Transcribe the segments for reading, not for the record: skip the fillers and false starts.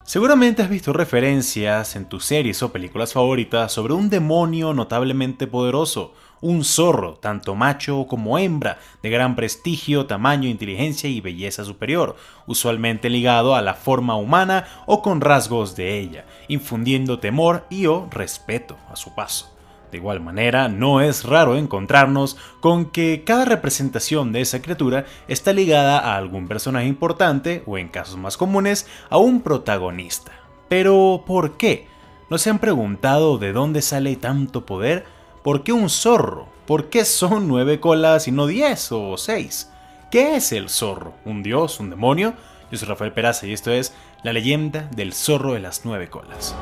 Seguramente has visto referencias en tus series o películas favoritas sobre un demonio notablemente poderoso, un zorro, tanto macho como hembra, de gran prestigio, tamaño, inteligencia y belleza superior, usualmente ligado a la forma humana o con rasgos de ella, infundiendo temor y o respeto a su paso. De igual manera, no es raro encontrarnos con que cada representación de esa criatura está ligada a algún personaje importante o, en casos más comunes, a un protagonista. Pero, ¿por qué? ¿No se han preguntado de dónde sale tanto poder? ¿Por qué un zorro? ¿Por qué son 9 colas y no 10 o 6? ¿Qué es el zorro? ¿Un dios? ¿Un demonio? Yo soy Rafael Peraza y esto es La leyenda del zorro de las 9 colas.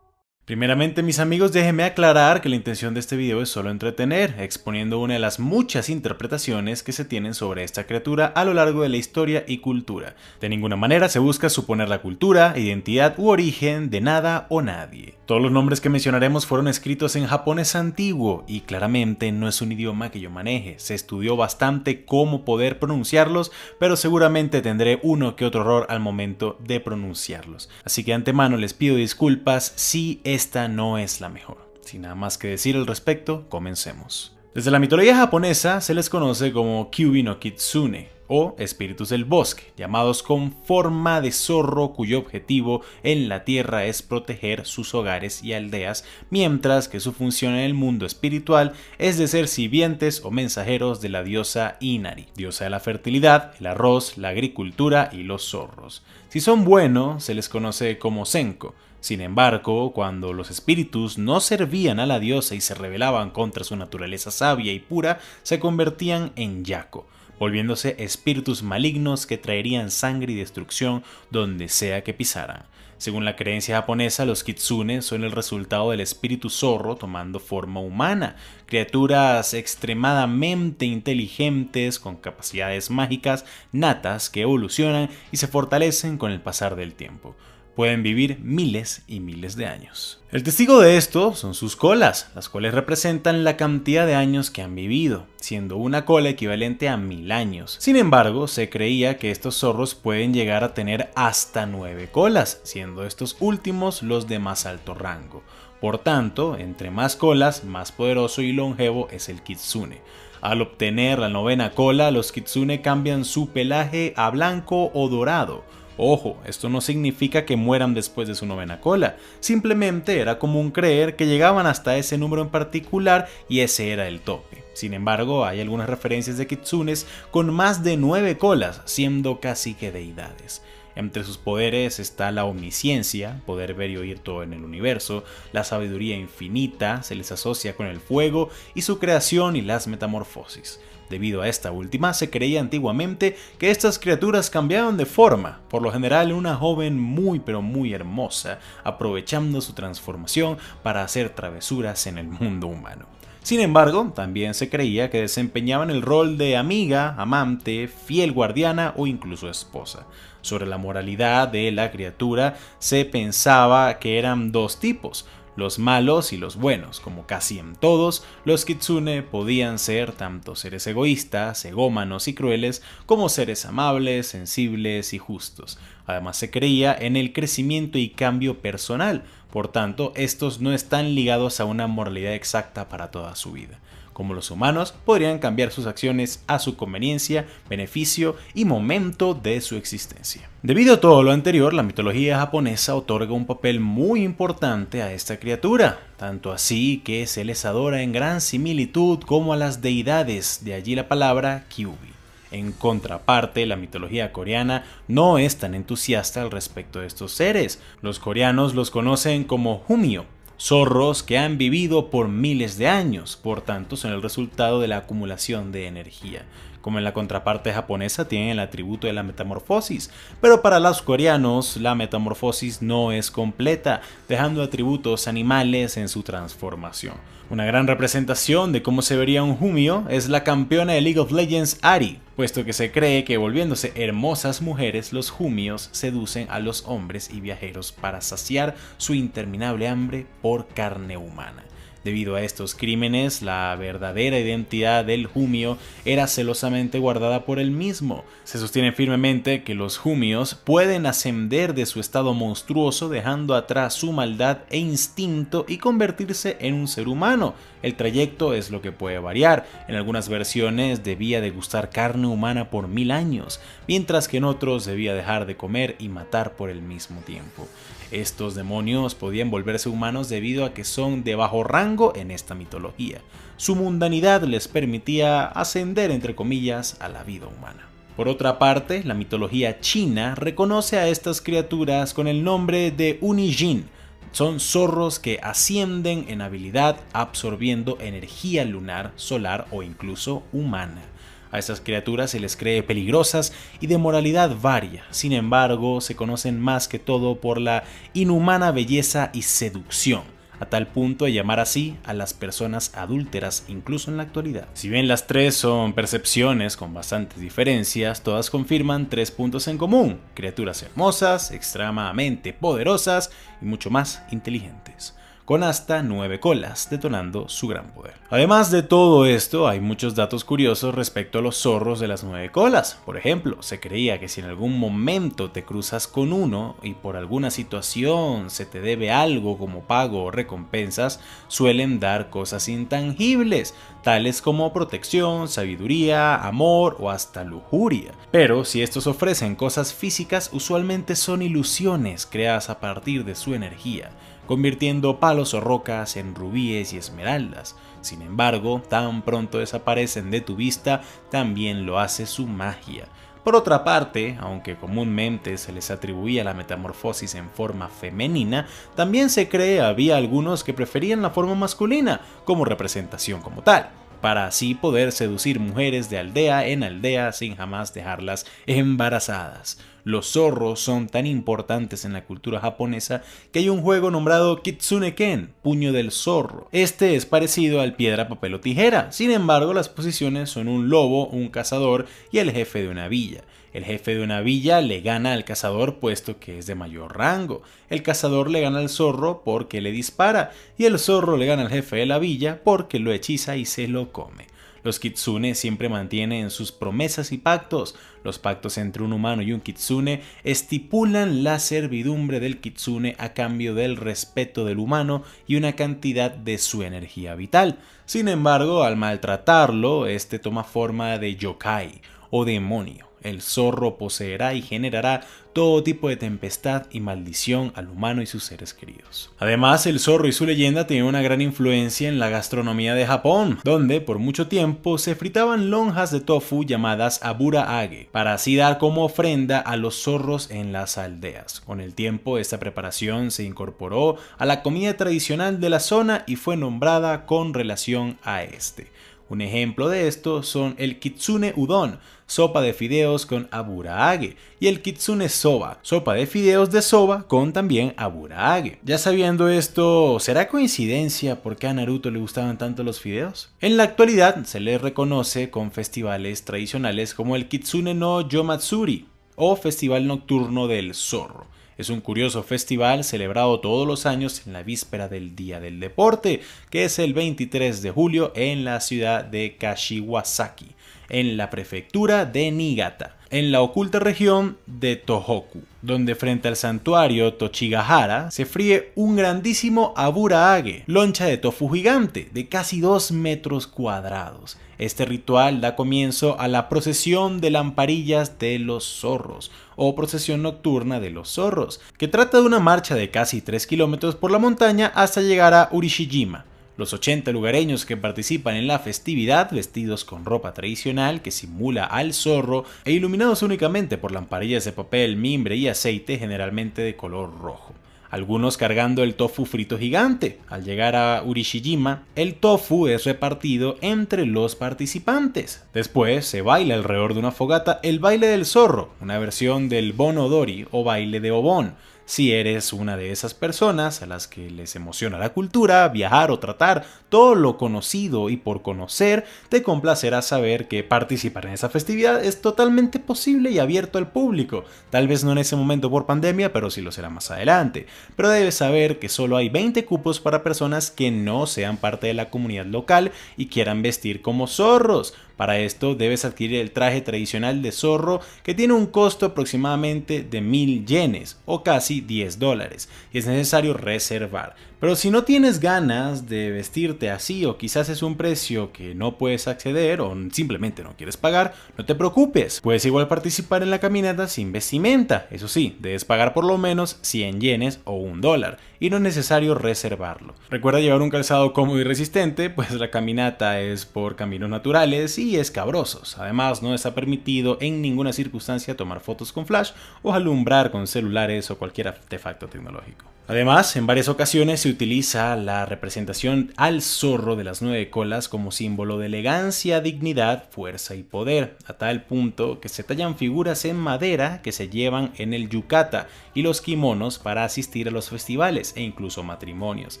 Primeramente, mis amigos, déjenme aclarar que la intención de este video es solo entretener, exponiendo una de las muchas interpretaciones que se tienen sobre esta criatura a lo largo de la historia y cultura. De ninguna manera se busca suponer la cultura, identidad u origen de nada o nadie. Todos los nombres que mencionaremos fueron escritos en japonés antiguo y claramente no es un idioma que yo maneje. Se estudió bastante cómo poder pronunciarlos, pero seguramente tendré uno que otro error al momento de pronunciarlos. Así que de antemano les pido disculpas si esta no es la mejor. Sin nada más que decir al respecto, comencemos. Desde la mitología japonesa se les conoce como Kyuubi no Kitsune, o espíritus del bosque, llamados con forma de zorro cuyo objetivo en la tierra es proteger sus hogares y aldeas, mientras que su función en el mundo espiritual es de ser sirvientes o mensajeros de la diosa Inari, diosa de la fertilidad, el arroz, la agricultura y los zorros. Si son buenos, se les conoce como Senko. Sin embargo, cuando los espíritus no servían a la diosa y se rebelaban contra su naturaleza sabia y pura, se convertían en Yako, volviéndose espíritus malignos que traerían sangre y destrucción donde sea que pisaran. Según la creencia japonesa, los kitsune son el resultado del espíritu zorro tomando forma humana, criaturas extremadamente inteligentes con capacidades mágicas natas que evolucionan y se fortalecen con el pasar del tiempo. Pueden vivir miles y miles de años. El testigo de esto son sus colas, las cuales representan la cantidad de años que han vivido, siendo una cola equivalente a 1000 años. Sin embargo, se creía que estos zorros pueden llegar a tener hasta 9 colas, siendo estos últimos los de más alto rango. Por tanto, entre más colas, más poderoso y longevo es el kitsune. Al obtener la 9ª cola, los kitsune cambian su pelaje a blanco o dorado. Ojo, esto no significa que mueran después de su 9ª cola, simplemente era común creer que llegaban hasta ese número en particular y ese era el tope. Sin embargo, hay algunas referencias de kitsunes con más de 9 colas, siendo casi que deidades. Entre sus poderes está la omnisciencia, poder ver y oír todo en el universo, la sabiduría infinita, se les asocia con el fuego y su creación y las metamorfosis. Debido a esta última, se creía antiguamente que estas criaturas cambiaban de forma, por lo general en una joven muy pero muy hermosa, aprovechando su transformación para hacer travesuras en el mundo humano. Sin embargo, también se creía que desempeñaban el rol de amiga, amante, fiel guardiana o incluso esposa. Sobre la moralidad de la criatura se pensaba que eran dos tipos, los malos y los buenos. Como casi en todos, los kitsune podían ser tanto seres egoístas, egómanos y crueles, como seres amables, sensibles y justos. Además se creía en el crecimiento y cambio personal, por tanto, estos no están ligados a una moralidad exacta para toda su vida. Como los humanos, podrían cambiar sus acciones a su conveniencia, beneficio y momento de su existencia. Debido a todo lo anterior, la mitología japonesa otorga un papel muy importante a esta criatura, tanto así que se les adora en gran similitud como a las deidades, de allí la palabra Kyuubi. En contraparte, la mitología coreana no es tan entusiasta al respecto de estos seres. Los coreanos los conocen como Humyo, zorros que han vivido por miles de años, por tanto son el resultado de la acumulación de energía. Como en la contraparte japonesa tienen el atributo de la metamorfosis, pero para los coreanos la metamorfosis no es completa, dejando atributos animales en su transformación. Una gran representación de cómo se vería un Humyo es la campeona de League of Legends Ahri, puesto que se cree que volviéndose hermosas mujeres, los Humyos seducen a los hombres y viajeros para saciar su interminable hambre por carne humana. Debido a estos crímenes, la verdadera identidad del Jumio era celosamente guardada por él mismo. Se sostiene firmemente que los Jumios pueden ascender de su estado monstruoso dejando atrás su maldad e instinto y convertirse en un ser humano. El trayecto es lo que puede variar. En algunas versiones debía degustar carne humana por 1000 años, mientras que en otros debía dejar de comer y matar por el mismo tiempo. Estos demonios podían volverse humanos debido a que son de bajo rango en esta mitología. Su mundanidad les permitía ascender, entre comillas, a la vida humana. Por otra parte, la mitología china reconoce a estas criaturas con el nombre de Unijin. Son zorros que ascienden en habilidad absorbiendo energía lunar, solar o incluso humana. A estas criaturas se les cree peligrosas y de moralidad varia, sin embargo se conocen más que todo por la inhumana belleza y seducción, a tal punto de llamar así a las personas adúlteras incluso en la actualidad. Si bien las tres son percepciones con bastantes diferencias, todas confirman 3 puntos en común: criaturas hermosas, extremadamente poderosas y mucho más inteligentes, con hasta 9 colas, detonando su gran poder. Además de todo esto, hay muchos datos curiosos respecto a los zorros de las 9 colas. Por ejemplo, se creía que si en algún momento te cruzas con uno y por alguna situación se te debe algo como pago o recompensas, suelen dar cosas intangibles, tales como protección, sabiduría, amor o hasta lujuria. Pero si estos ofrecen cosas físicas, usualmente son ilusiones creadas a partir de su energía, convirtiendo palos o rocas en rubíes y esmeraldas. Sin embargo, tan pronto desaparecen de tu vista, también lo hace su magia. Por otra parte, aunque comúnmente se les atribuía la metamorfosis en forma femenina, también se cree había algunos que preferían la forma masculina como representación como tal, para así poder seducir mujeres de aldea en aldea sin jamás dejarlas embarazadas. Los zorros son tan importantes en la cultura japonesa que hay un juego nombrado Kitsune-ken, puño del zorro. Este es parecido al piedra, papel o tijera, sin embargo las posiciones son un lobo, un cazador y el jefe de una villa. El jefe de una villa le gana al cazador puesto que es de mayor rango, el cazador le gana al zorro porque le dispara y el zorro le gana al jefe de la villa porque lo hechiza y se lo come. Los kitsune siempre mantienen sus promesas y pactos. Los pactos entre un humano y un kitsune estipulan la servidumbre del kitsune a cambio del respeto del humano y una cantidad de su energía vital. Sin embargo, al maltratarlo, este toma forma de yokai o demonio. El zorro poseerá y generará todo tipo de tempestad y maldición al humano y sus seres queridos. Además, el zorro y su leyenda tienen una gran influencia en la gastronomía de Japón, donde por mucho tiempo se fritaban lonjas de tofu llamadas abura-age, para así dar como ofrenda a los zorros en las aldeas. Con el tiempo, esta preparación se incorporó a la comida tradicional de la zona y fue nombrada con relación a este. Un ejemplo de esto son el kitsune udon, sopa de fideos con abura-age, y el kitsune soba, sopa de fideos de soba con también abura-age. Ya sabiendo esto, ¿será coincidencia por qué a Naruto le gustaban tanto los fideos? En la actualidad se les reconoce con festivales tradicionales como el Kitsune no Yomatsuri o Festival Nocturno del Zorro. Es un curioso festival celebrado todos los años en la víspera del Día del Deporte, que es el 23 de julio en la ciudad de Kashiwazaki, en la prefectura de Niigata, en la oculta región de Tohoku, donde frente al santuario Tochigahara se fríe un grandísimo abura-age, loncha de tofu gigante de casi 2 metros cuadrados. Este ritual da comienzo a la procesión de lamparillas de los zorros, o procesión nocturna de los zorros, que trata de una marcha de casi 3 kilómetros por la montaña hasta llegar a Urishijima. Los 80 lugareños que participan en la festividad, vestidos con ropa tradicional que simula al zorro e iluminados únicamente por lamparillas de papel, mimbre y aceite, generalmente de color rojo. Algunos cargando el tofu frito gigante. Al llegar a Urishijima, el tofu es repartido entre los participantes. Después se baila alrededor de una fogata el baile del zorro, una versión del bon odori o baile de obon. Si eres una de esas personas a las que les emociona la cultura, viajar o tratar todo lo conocido y por conocer, te complacerá saber que participar en esa festividad es totalmente posible y abierto al público. Tal vez no en ese momento por pandemia, pero sí lo será más adelante. Pero debes saber que solo hay 20 cupos para personas que no sean parte de la comunidad local y quieran vestir como zorros. Para esto debes adquirir el traje tradicional de zorro, que tiene un costo aproximadamente de 1000 yenes o casi $10, y es necesario reservar. Pero si no tienes ganas de vestirte así, o quizás es un precio que no puedes acceder o simplemente no quieres pagar, no te preocupes, puedes igual participar en la caminata sin vestimenta. Eso sí, debes pagar por lo menos 100 yenes o $1, y no es necesario reservarlo. Recuerda llevar un calzado cómodo y resistente, pues la caminata es por caminos naturales y escabrosos. Además, no está permitido en ninguna circunstancia tomar fotos con flash o alumbrar con celulares o cualquier artefacto tecnológico. Además, en varias ocasiones se utiliza la representación al zorro de las 9 colas como símbolo de elegancia, dignidad, fuerza y poder, a tal punto que se tallan figuras en madera que se llevan en el yukata y los kimonos para asistir a los festivales e incluso matrimonios,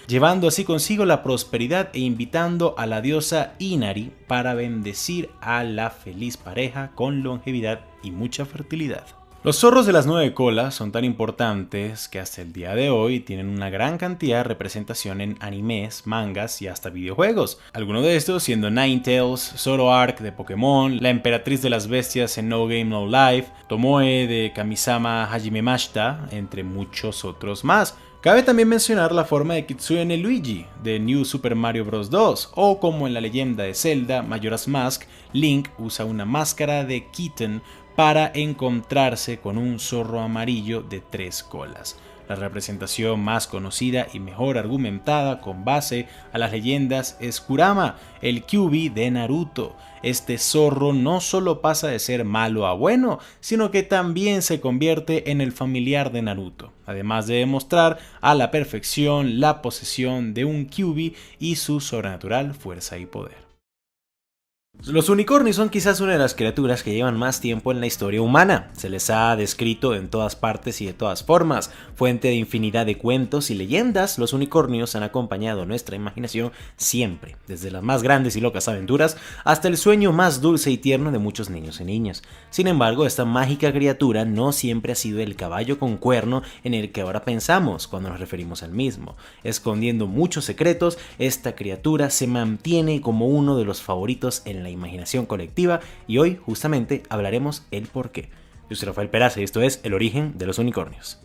llevando así consigo la prosperidad e invitando a la diosa Inari para bendecir a la feliz pareja con longevidad y mucha fertilidad. Los zorros de las 9 colas son tan importantes que hasta el día de hoy tienen una gran cantidad de representación en animes, mangas y hasta videojuegos. Algunos de estos siendo Ninetales, Zoroark de Pokémon, la emperatriz de las bestias en No Game No Life, Tomoe de Kamisama Hajime Mashita, entre muchos otros más. Cabe también mencionar la forma de Kitsune Luigi de New Super Mario Bros. 2, o como en la leyenda de Zelda Majora's Mask, Link usa una máscara de Kitten para encontrarse con un zorro amarillo de 3 colas. La representación más conocida y mejor argumentada con base a las leyendas es Kurama, el Kyuubi de Naruto. Este zorro no solo pasa de ser malo a bueno, sino que también se convierte en el familiar de Naruto, además de demostrar a la perfección la posesión de un Kyuubi y su sobrenatural fuerza y poder. Los unicornios son quizás una de las criaturas que llevan más tiempo en la historia humana. Se les ha descrito en todas partes y de todas formas. Fuente de infinidad de cuentos y leyendas, los unicornios han acompañado nuestra imaginación siempre, desde las más grandes y locas aventuras hasta el sueño más dulce y tierno de muchos niños y niñas. Sin embargo, esta mágica criatura no siempre ha sido el caballo con cuerno en el que ahora pensamos cuando nos referimos al mismo. Escondiendo muchos secretos, esta criatura se mantiene como uno de los favoritos en la imaginación colectiva, y hoy justamente hablaremos el porqué. Yo soy Rafael Peraza y esto es El origen de los unicornios.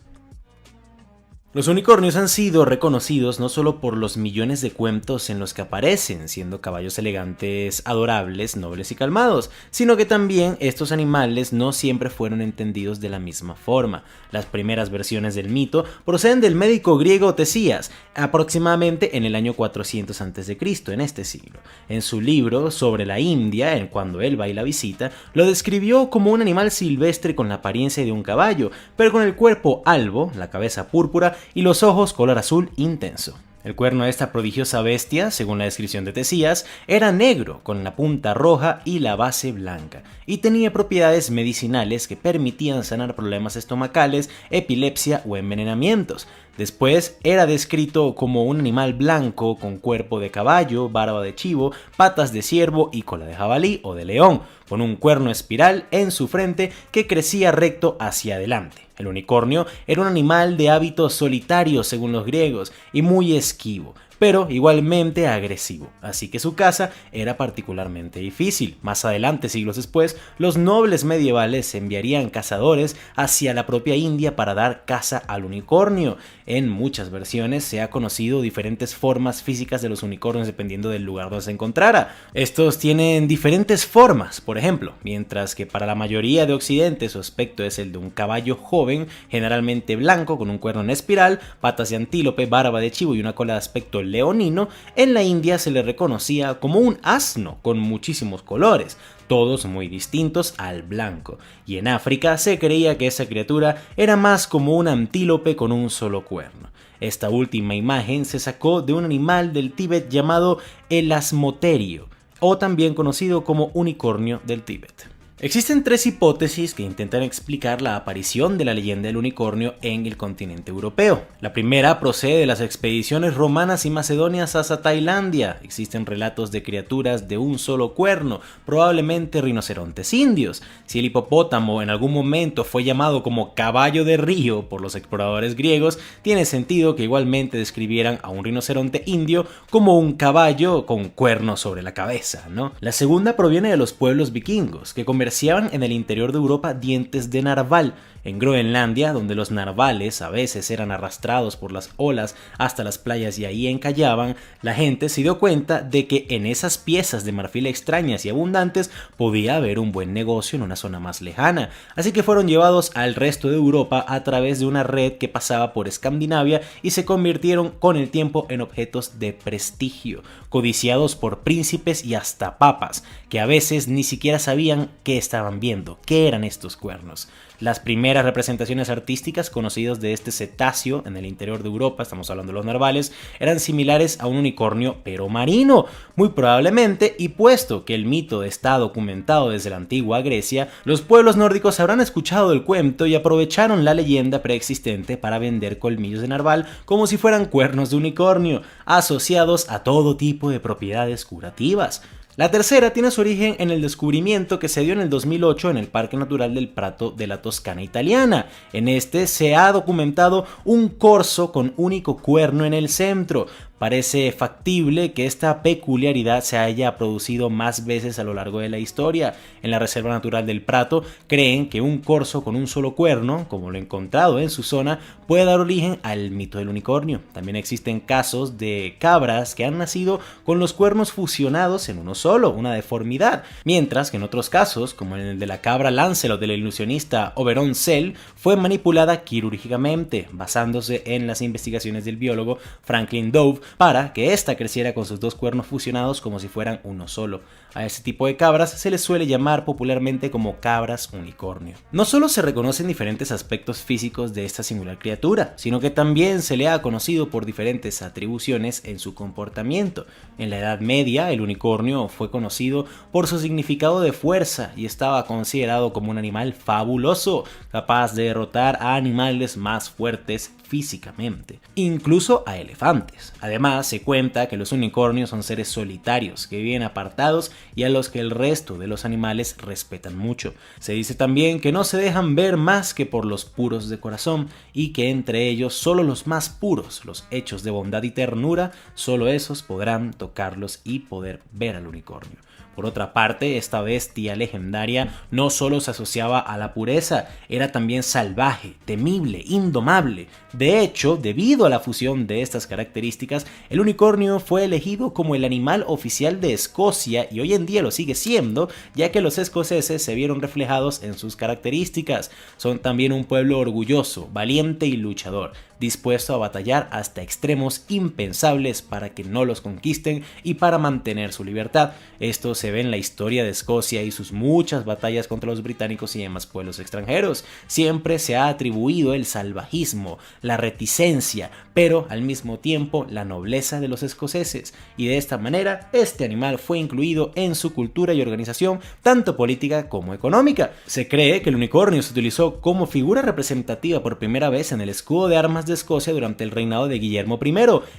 Los unicornios han sido reconocidos no solo por los millones de cuentos en los que aparecen, siendo caballos elegantes, adorables, nobles y calmados, sino que también estos animales no siempre fueron entendidos de la misma forma. Las primeras versiones del mito proceden del médico griego Tesías, aproximadamente en el año 400 a.C., en este siglo. En su libro sobre la India, en cuando él va y la visita, lo describió como un animal silvestre con la apariencia de un caballo, pero con el cuerpo albo, la cabeza púrpura y los ojos color azul intenso. El cuerno de esta prodigiosa bestia, según la descripción de Tesías, era negro, con la punta roja y la base blanca, y tenía propiedades medicinales que permitían sanar problemas estomacales, epilepsia o envenenamientos. Después era descrito como un animal blanco con cuerpo de caballo, barba de chivo, patas de ciervo y cola de jabalí o de león, con un cuerno espiral en su frente que crecía recto hacia adelante. El unicornio era un animal de hábitos solitarios según los griegos y muy esquivo, pero igualmente agresivo, así que su caza era particularmente difícil. Más adelante, siglos después, los nobles medievales enviarían cazadores hacia la propia India para dar caza al unicornio. En muchas versiones se ha conocido diferentes formas físicas de los unicornios dependiendo del lugar donde se encontrara. Estos tienen diferentes formas, por ejemplo, mientras que para la mayoría de Occidente su aspecto es el de un caballo joven, generalmente blanco, con un cuerno en espiral, patas de antílope, barba de chivo y una cola de aspecto leonino, en la India se le reconocía como un asno con muchísimos colores, todos muy distintos al blanco, y en África se creía que esa criatura era más como un antílope con un solo cuerno. Esta última imagen se sacó de un animal del Tíbet llamado el asmoterio, o también conocido como unicornio del Tíbet. Existen tres hipótesis que intentan explicar la aparición de la leyenda del unicornio en el continente europeo. La primera procede de las expediciones romanas y macedonias hasta Tailandia. Existen relatos de criaturas de un solo cuerno, probablemente rinocerontes indios. Si el hipopótamo en algún momento fue llamado como caballo de río por los exploradores griegos, tiene sentido que igualmente describieran a un rinoceronte indio como un caballo con cuernos sobre la cabeza, ¿no? La segunda proviene de los pueblos vikingos, que comerciaban en el interior de Europa dientes de narval. En Groenlandia, donde los narvales a veces eran arrastrados por las olas hasta las playas y ahí encallaban, la gente se dio cuenta de que en esas piezas de marfil extrañas y abundantes podía haber un buen negocio en una zona más lejana, así que fueron llevados al resto de Europa a través de una red que pasaba por Escandinavia y se convirtieron con el tiempo en objetos de prestigio, codiciados por príncipes y hasta papas, que a veces ni siquiera sabían qué estaban viendo, qué eran estos cuernos. Las primeras representaciones artísticas conocidas de este cetáceo en el interior de Europa, estamos hablando de los narvales, eran similares a un unicornio pero marino, muy probablemente, y puesto que el mito está documentado desde la antigua Grecia, los pueblos nórdicos habrán escuchado el cuento y aprovecharon la leyenda preexistente para vender colmillos de narval como si fueran cuernos de unicornio, asociados a todo tipo de propiedades curativas. La tercera tiene su origen en el descubrimiento que se dio en el 2008 en el Parque Natural del Prato de la Toscana italiana. En este se ha documentado un corzo con único cuerno en el centro. Parece factible que esta peculiaridad se haya producido más veces a lo largo de la historia. En la Reserva Natural del Prato creen que un corzo con un solo cuerno, como lo encontrado en su zona, puede dar origen al mito del unicornio. También existen casos de cabras que han nacido con los cuernos fusionados en uno solo, una deformidad, mientras que en otros casos, como en el de la cabra Lancelot del ilusionista Oberon Zell, fue manipulada quirúrgicamente, basándose en las investigaciones del biólogo Franklin Dove, para que ésta creciera con sus dos cuernos fusionados como si fueran uno solo. A este tipo de cabras se les suele llamar popularmente como cabras unicornio. No solo se reconocen diferentes aspectos físicos de esta singular criatura, sino que también se le ha conocido por diferentes atribuciones en su comportamiento. En la Edad Media, el unicornio fue conocido por su significado de fuerza y estaba considerado como un animal fabuloso, capaz de derrotar a animales más fuertes físicamente, incluso a elefantes. Además, se cuenta que los unicornios son seres solitarios que viven apartados y a los que el resto de los animales respetan mucho. Se dice también que no se dejan ver más que por los puros de corazón y que entre ellos solo los más puros, los hechos de bondad y ternura, solo esos podrán tocarlos y poder ver al unicornio. Por otra parte, esta bestia legendaria no solo se asociaba a la pureza, era también salvaje, temible, indomable. De hecho, debido a la fusión de estas características, el unicornio fue elegido como el animal oficial de Escocia y hoy en día lo sigue siendo, ya que los escoceses se vieron reflejados en sus características. Son también un pueblo orgulloso, valiente y luchador, dispuesto a batallar hasta extremos impensables para que no los conquisten y para mantener su libertad. Esto se ve en la historia de Escocia y sus muchas batallas contra los británicos y demás pueblos extranjeros. Siempre se ha atribuido el salvajismo, la reticencia, pero al mismo tiempo la nobleza de los escoceses, y de esta manera este animal fue incluido en su cultura y organización, tanto política como económica. Se cree que el unicornio se utilizó como figura representativa por primera vez en el escudo de armas de Escocia durante el reinado de Guillermo I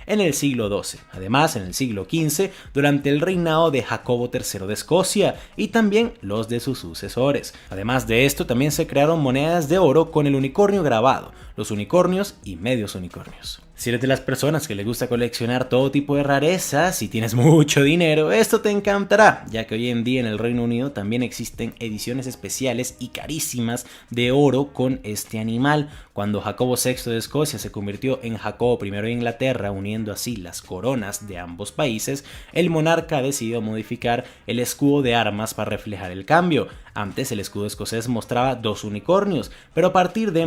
en el siglo XII, además en el siglo XV durante el reinado de Jacobo III de Escocia y también los de sus sucesores. Además de esto, también se crearon monedas de oro con el unicornio grabado, los unicornios y medios unicornios. Si eres de las personas que les gusta coleccionar todo tipo de rarezas y tienes mucho dinero, esto te encantará, ya que hoy en día en el Reino Unido también existen ediciones especiales y carísimas de oro con este animal. Cuando Jacobo VI de Escocia se convirtió en Jacobo I de Inglaterra, uniendo así las coronas de ambos países, el monarca decidió modificar el escudo de armas para reflejar el cambio. Antes el escudo escocés mostraba dos unicornios, pero a partir de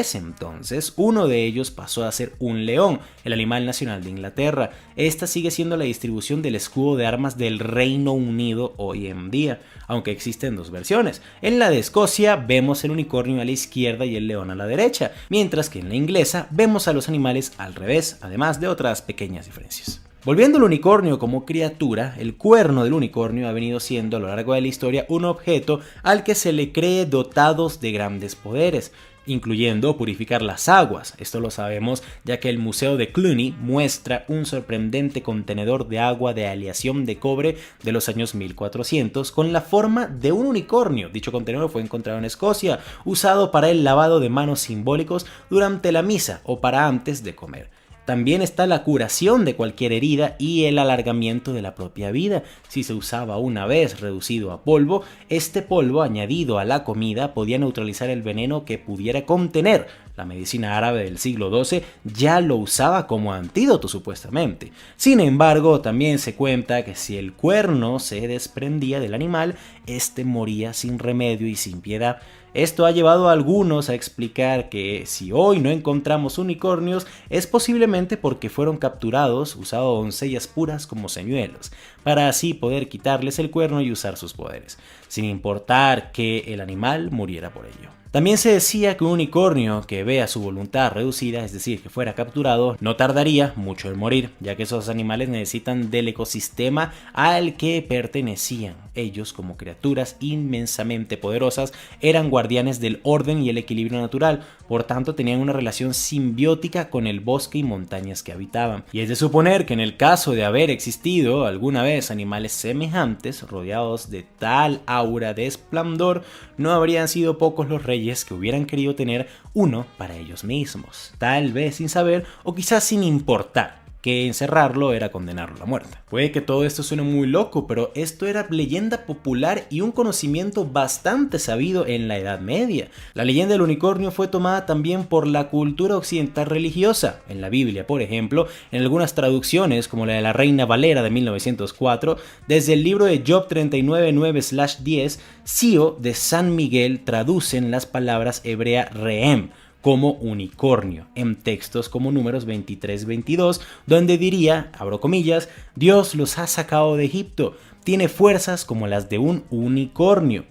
ese entonces, uno de ellos pasó a ser un león, el animal nacional de Inglaterra. Esta sigue siendo la distribución del escudo de armas del Reino Unido hoy en día, aunque existen dos versiones. En la de Escocia vemos el unicornio a la izquierda y el león a la derecha, mientras que en la inglesa vemos a los animales al revés, además de otras pequeñas diferencias. Volviendo al unicornio como criatura, el cuerno del unicornio ha venido siendo a lo largo de la historia un objeto al que se le cree dotados de grandes poderes, incluyendo purificar las aguas. Esto lo sabemos ya que el Museo de Cluny muestra un sorprendente contenedor de agua de aleación de cobre de los años 1400 con la forma de un unicornio. Dicho contenedor fue encontrado en Escocia, usado para el lavado de manos simbólicos durante la misa o para antes de comer. También está la curación de cualquier herida y el alargamiento de la propia vida. Si se usaba una vez reducido a polvo, este polvo añadido a la comida podía neutralizar el veneno que pudiera contener. La medicina árabe del siglo XII ya lo usaba como antídoto supuestamente. Sin embargo, también se cuenta que si el cuerno se desprendía del animal, este moría sin remedio y sin piedad. Esto ha llevado a algunos a explicar que si hoy no encontramos unicornios es posiblemente porque fueron capturados usando doncellas puras como señuelos, para así poder quitarles el cuerno y usar sus poderes, sin importar que el animal muriera por ello. También se decía que un unicornio que vea su voluntad reducida, es decir, que fuera capturado, no tardaría mucho en morir, ya que esos animales necesitan del ecosistema al que pertenecían. Ellos, como criaturas inmensamente poderosas, eran guardianes del orden y el equilibrio natural, por tanto tenían una relación simbiótica con el bosque y montañas que habitaban. Y es de suponer que en el caso de haber existido alguna vez animales semejantes, rodeados de tal aura de esplendor, no habrían sido pocos los reyes que hubieran querido tener uno para ellos mismos, tal vez sin saber o quizás sin importar que encerrarlo era condenarlo a la muerte. Puede que todo esto suene muy loco, pero esto era leyenda popular y un conocimiento bastante sabido en la Edad Media. La leyenda del unicornio fue tomada también por la cultura occidental religiosa. En la Biblia, por ejemplo, en algunas traducciones, como la de la Reina Valera de 1904, desde el libro de Job 39:9-10, Sio de San Miguel traducen las palabras hebrea reem como unicornio, en textos como Números 23-22, donde diría, abro comillas, Dios los ha sacado de Egipto, tiene fuerzas como las de un unicornio.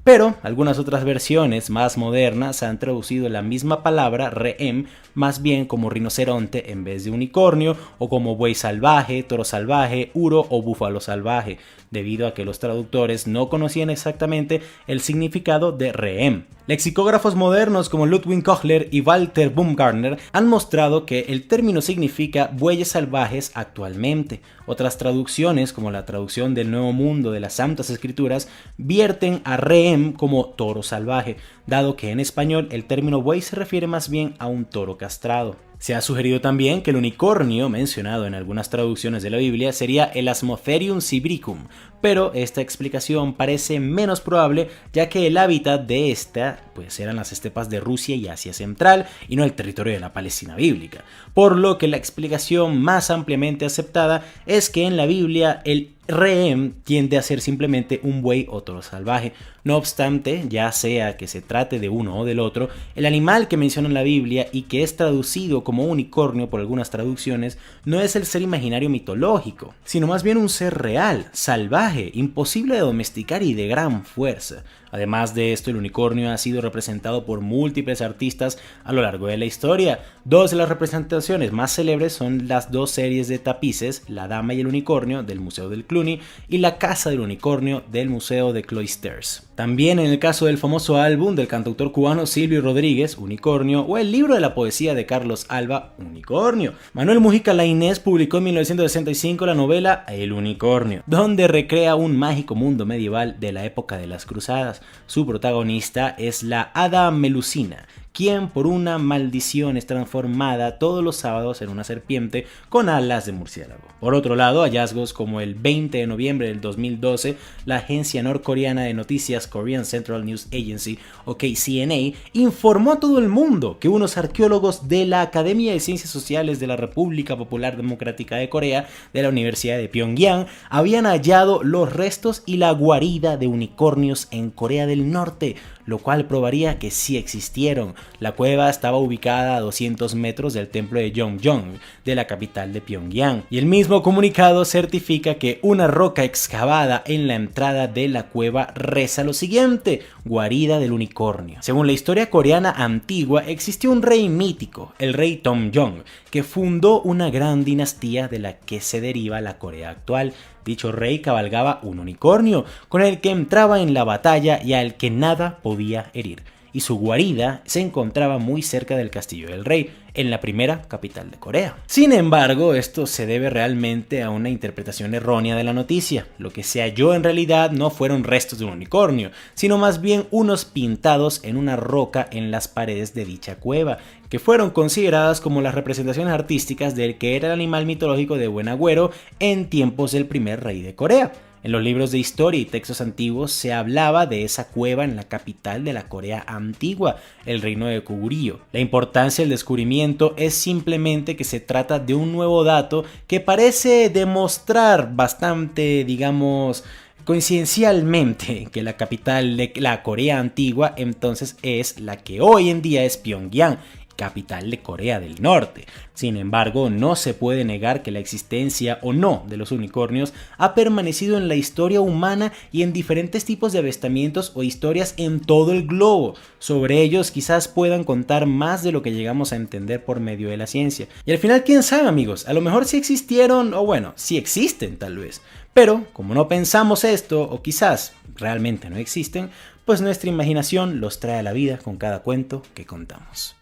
Pero algunas otras versiones más modernas han traducido la misma palabra reem más bien como rinoceronte en vez de unicornio, o como buey salvaje, toro salvaje, uro o búfalo salvaje, debido a que los traductores no conocían exactamente el significado de reem. Lexicógrafos modernos como Ludwig Kochler y Walter Baumgartner han mostrado que el término significa bueyes salvajes actualmente. Otras traducciones, como la traducción del Nuevo Mundo de las Santas Escrituras, vierten a reem como toro salvaje, dado que en español el término buey se refiere más bien a un toro castrado. Se ha sugerido también que el unicornio mencionado en algunas traducciones de la Biblia sería el Asmotherium sibricum, pero esta explicación parece menos probable, ya que el hábitat de esta eran las estepas de Rusia y Asia Central y no el territorio de la Palestina bíblica, por lo que la explicación más ampliamente aceptada es que en la Biblia el reem tiende a ser simplemente un buey o toro salvaje. No obstante, ya sea que se trate de uno o del otro, el animal que menciona en la Biblia y que es traducido como unicornio por algunas traducciones no es el ser imaginario mitológico, sino más bien un ser real, salvaje, imposible de domesticar y de gran fuerza. Además de esto, el unicornio ha sido representado por múltiples artistas a lo largo de la historia. Dos de las representaciones más célebres son las dos series de tapices, La Dama y el Unicornio del Museo del Cluny y La Casa del Unicornio del Museo de Cloisters. También en el caso del famoso álbum del cantautor cubano Silvio Rodríguez, Unicornio, o el libro de la poesía de Carlos Alba, Unicornio. Manuel Mujica Lainez publicó en 1965 la novela El Unicornio, donde recrea un mágico mundo medieval de la época de las cruzadas. Su protagonista es la hada Melusina, quien por una maldición es transformada todos los sábados en una serpiente con alas de murciélago. Por otro lado, hallazgos como el 20 de noviembre del 2012, la agencia norcoreana de noticias Korean Central News Agency, o KCNA, informó a todo el mundo que unos arqueólogos de la Academia de Ciencias Sociales de la República Popular Democrática de Corea, de la Universidad de Pyongyang, habían hallado los restos y la guarida de unicornios en Corea del Norte. lo cual probaría que sí existieron. La cueva estaba ubicada a 200 metros del templo de Yongjong, de la capital de Pyongyang, y el mismo comunicado certifica que una roca excavada en la entrada de la cueva reza lo siguiente: guarida del unicornio. Según la historia coreana antigua, existió un rey mítico, el rey Tomjong, que fundó una gran dinastía de la que se deriva la Corea actual. Dicho rey cabalgaba un unicornio, con el que entraba en la batalla y al que nada podía herir, y su guarida se encontraba muy cerca del castillo del rey, en la primera capital de Corea. Sin embargo, esto se debe realmente a una interpretación errónea de la noticia. Lo que se halló en realidad no fueron restos de un unicornio, sino más bien unos pintados en una roca en las paredes de dicha cueva, que fueron consideradas como las representaciones artísticas del que era el animal mitológico de Buen Agüero en tiempos del primer rey de Corea. En los libros de historia y textos antiguos se hablaba de esa cueva en la capital de la Corea antigua, el reino de Goguryeo. La importancia del descubrimiento es simplemente que se trata de un nuevo dato que parece demostrar bastante, digamos, coincidencialmente, que la capital de la Corea antigua entonces es la que hoy en día es Pyongyang, capital de Corea del Norte. Sin embargo, no se puede negar que la existencia o no de los unicornios ha permanecido en la historia humana y en diferentes tipos de avistamientos o historias en todo el globo. Sobre ellos quizás puedan contar más de lo que llegamos a entender por medio de la ciencia. Y al final, quién sabe, amigos, a lo mejor sí existieron, o bueno, sí existen tal vez. Pero como no pensamos esto, o quizás realmente no existen, pues nuestra imaginación los trae a la vida con cada cuento que contamos.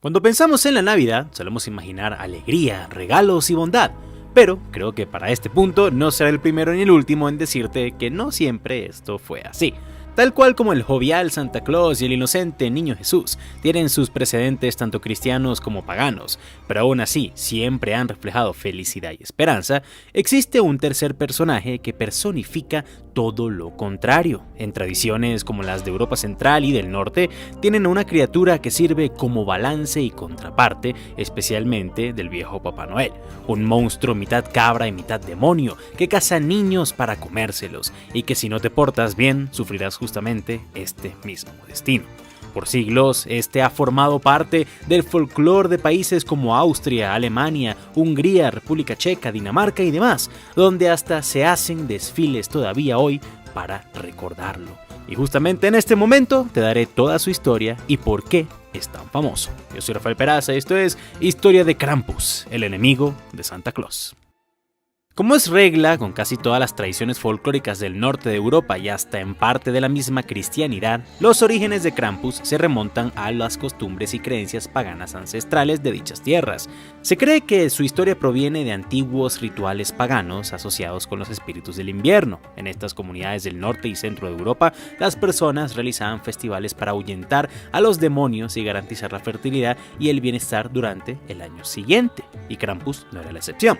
Cuando pensamos en la Navidad, solemos imaginar alegría, regalos y bondad, pero creo que para este punto no seré el primero ni el último en decirte que no siempre esto fue así. Tal cual como el jovial Santa Claus y el inocente Niño Jesús tienen sus precedentes tanto cristianos como paganos, pero aún así siempre han reflejado felicidad y esperanza, existe un tercer personaje que personifica todo lo contrario. En tradiciones como las de Europa Central y del Norte, tienen una criatura que sirve como balance y contraparte, especialmente del viejo Papá Noel, un monstruo mitad cabra y mitad demonio que caza niños para comérselos y que si no te portas bien sufrirás justamente este mismo destino. Por siglos, este ha formado parte del folclore de países como Austria, Alemania, Hungría, República Checa, Dinamarca y demás, donde hasta se hacen desfiles todavía hoy para recordarlo. Y justamente en este momento te daré toda su historia y por qué es tan famoso. Yo soy Rafael Peraza y esto es Historia de Krampus, el enemigo de Santa Claus. Como es regla con casi todas las tradiciones folclóricas del norte de Europa y hasta en parte de la misma cristianidad, los orígenes de Krampus se remontan a las costumbres y creencias paganas ancestrales de dichas tierras. Se cree que su historia proviene de antiguos rituales paganos asociados con los espíritus del invierno. En estas comunidades del norte y centro de Europa, las personas realizaban festivales para ahuyentar a los demonios y garantizar la fertilidad y el bienestar durante el año siguiente, y Krampus no era la excepción.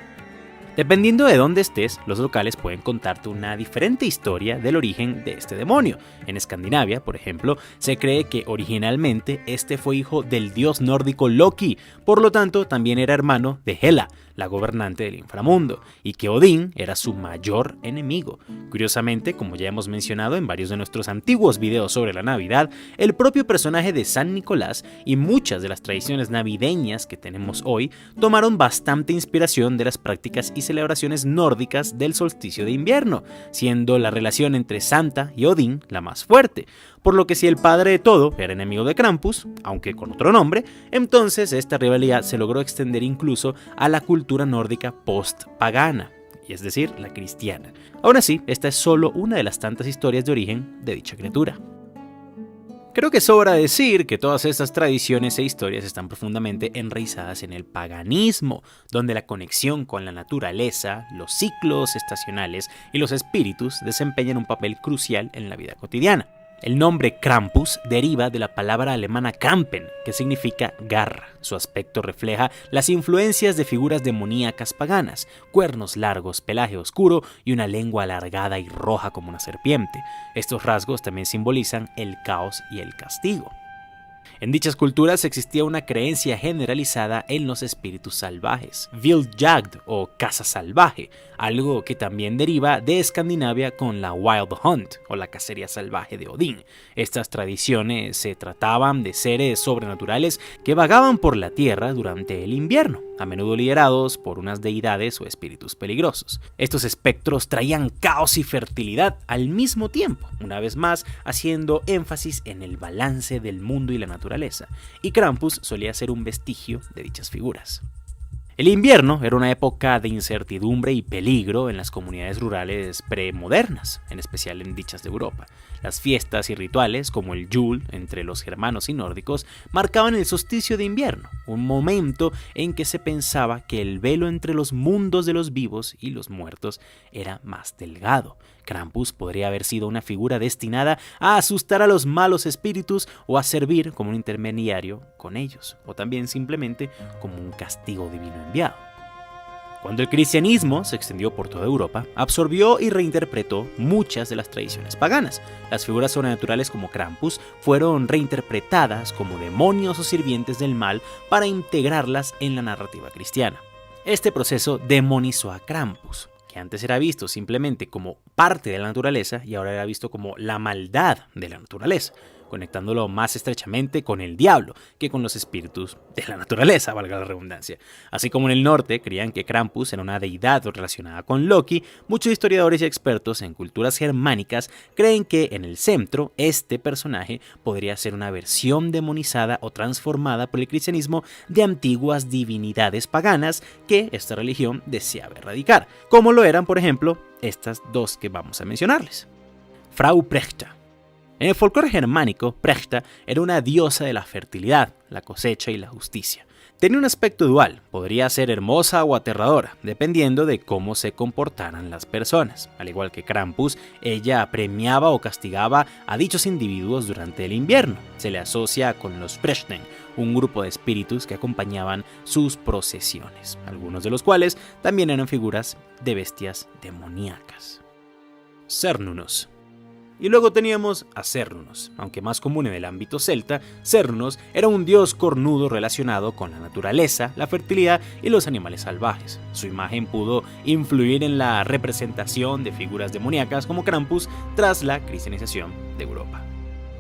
Dependiendo de dónde estés, los locales pueden contarte una diferente historia del origen de este demonio. En Escandinavia, por ejemplo, se cree que originalmente este fue hijo del dios nórdico Loki, por lo tanto también era hermano de Hela, la gobernante del inframundo, y que Odín era su mayor enemigo. Curiosamente, como ya hemos mencionado en varios de nuestros antiguos videos sobre la Navidad, el propio personaje de San Nicolás y muchas de las tradiciones navideñas que tenemos hoy tomaron bastante inspiración de las prácticas y celebraciones nórdicas del solsticio de invierno, siendo la relación entre Santa y Odín la más fuerte. Por lo que si el padre de todo era enemigo de Krampus, aunque con otro nombre, entonces esta rivalidad se logró extender incluso a la cultura nórdica post-pagana, y es decir, la cristiana. Aún así, esta es solo una de las tantas historias de origen de dicha criatura. Creo que sobra decir que todas estas tradiciones e historias están profundamente enraizadas en el paganismo, donde la conexión con la naturaleza, los ciclos estacionales y los espíritus desempeñan un papel crucial en la vida cotidiana. El nombre Krampus deriva de la palabra alemana Krampen, que significa garra. Su aspecto refleja las influencias de figuras demoníacas paganas, cuernos largos, pelaje oscuro y una lengua alargada y roja como una serpiente. Estos rasgos también simbolizan el caos y el castigo. En dichas culturas existía una creencia generalizada en los espíritus salvajes, Vildjagd o caza salvaje, algo que también deriva de Escandinavia con la Wild Hunt o la cacería salvaje de Odín. Estas tradiciones se trataban de seres sobrenaturales que vagaban por la tierra durante el invierno, a menudo liderados por unas deidades o espíritus peligrosos. Estos espectros traían caos y fertilidad al mismo tiempo, una vez más haciendo énfasis en el balance del mundo y la naturaleza, y Krampus solía ser un vestigio de dichas figuras. El invierno era una época de incertidumbre y peligro en las comunidades rurales premodernas, en especial en dichas de Europa. Las fiestas y rituales, como el Yule entre los germanos y nórdicos, marcaban el solsticio de invierno, un momento en que se pensaba que el velo entre los mundos de los vivos y los muertos era más delgado. Krampus podría haber sido una figura destinada a asustar a los malos espíritus o a servir como un intermediario con ellos, o también simplemente como un castigo divino enviado. Cuando el cristianismo se extendió por toda Europa, absorbió y reinterpretó muchas de las tradiciones paganas. Las figuras sobrenaturales como Krampus fueron reinterpretadas como demonios o sirvientes del mal para integrarlas en la narrativa cristiana. Este proceso demonizó a Krampus, que antes era visto simplemente como parte de la naturaleza y ahora era visto como la maldad de la naturaleza, conectándolo más estrechamente con el diablo que con los espíritus de la naturaleza, valga la redundancia. Así como en el norte creían que Krampus era una deidad relacionada con Loki, muchos historiadores y expertos en culturas germánicas creen que en el centro este personaje podría ser una versión demonizada o transformada por el cristianismo de antiguas divinidades paganas que esta religión deseaba erradicar, como lo eran, por ejemplo, estas dos que vamos a mencionarles. Frau Prechta. En el folclore germánico, Prechta era una diosa de la fertilidad, la cosecha y la justicia. Tenía un aspecto dual, podría ser hermosa o aterradora, dependiendo de cómo se comportaran las personas. Al igual que Krampus, ella premiaba o castigaba a dichos individuos durante el invierno. Se le asocia con los Prechten, un grupo de espíritus que acompañaban sus procesiones, algunos de los cuales también eran figuras de bestias demoníacas. Cernunnos. Y luego teníamos a Cernunnos. Aunque más común en el ámbito celta, Cernunnos era un dios cornudo relacionado con la naturaleza, la fertilidad y los animales salvajes. Su imagen pudo influir en la representación de figuras demoníacas como Krampus tras la cristianización de Europa.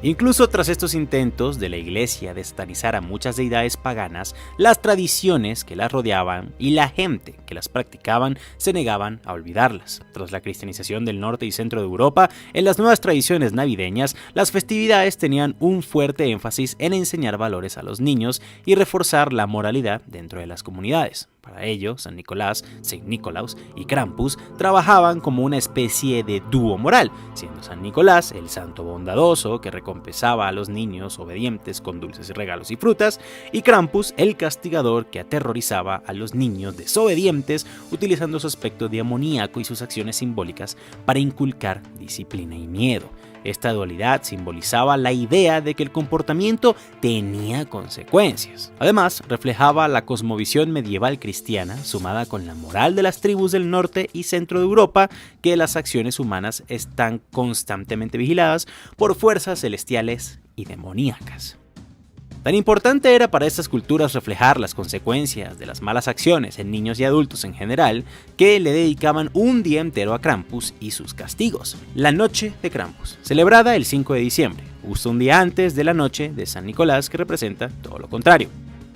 Incluso tras estos intentos de la iglesia de satanizar a muchas deidades paganas, las tradiciones que las rodeaban y la gente que las practicaban se negaban a olvidarlas. Tras la cristianización del norte y centro de Europa, en las nuevas tradiciones navideñas, las festividades tenían un fuerte énfasis en enseñar valores a los niños y reforzar la moralidad dentro de las comunidades. Para ello, San Nicolás, Saint Nicolaus y Krampus trabajaban como una especie de dúo moral, siendo San Nicolás el santo bondadoso que recompensaba a los niños obedientes con dulces regalos y frutas, y Krampus el castigador que aterrorizaba a los niños desobedientes utilizando su aspecto demoníaco y sus acciones simbólicas para inculcar disciplina y miedo. Esta dualidad simbolizaba la idea de que el comportamiento tenía consecuencias. Además, reflejaba la cosmovisión medieval cristiana sumada con la moral de las tribus del norte y centro de Europa, que las acciones humanas están constantemente vigiladas por fuerzas celestiales y demoníacas. Tan importante era para estas culturas reflejar las consecuencias de las malas acciones en niños y adultos en general, que le dedicaban un día entero a Krampus y sus castigos. La Noche de Krampus, celebrada el 5 de diciembre, justo un día antes de la Noche de San Nicolás, que representa todo lo contrario.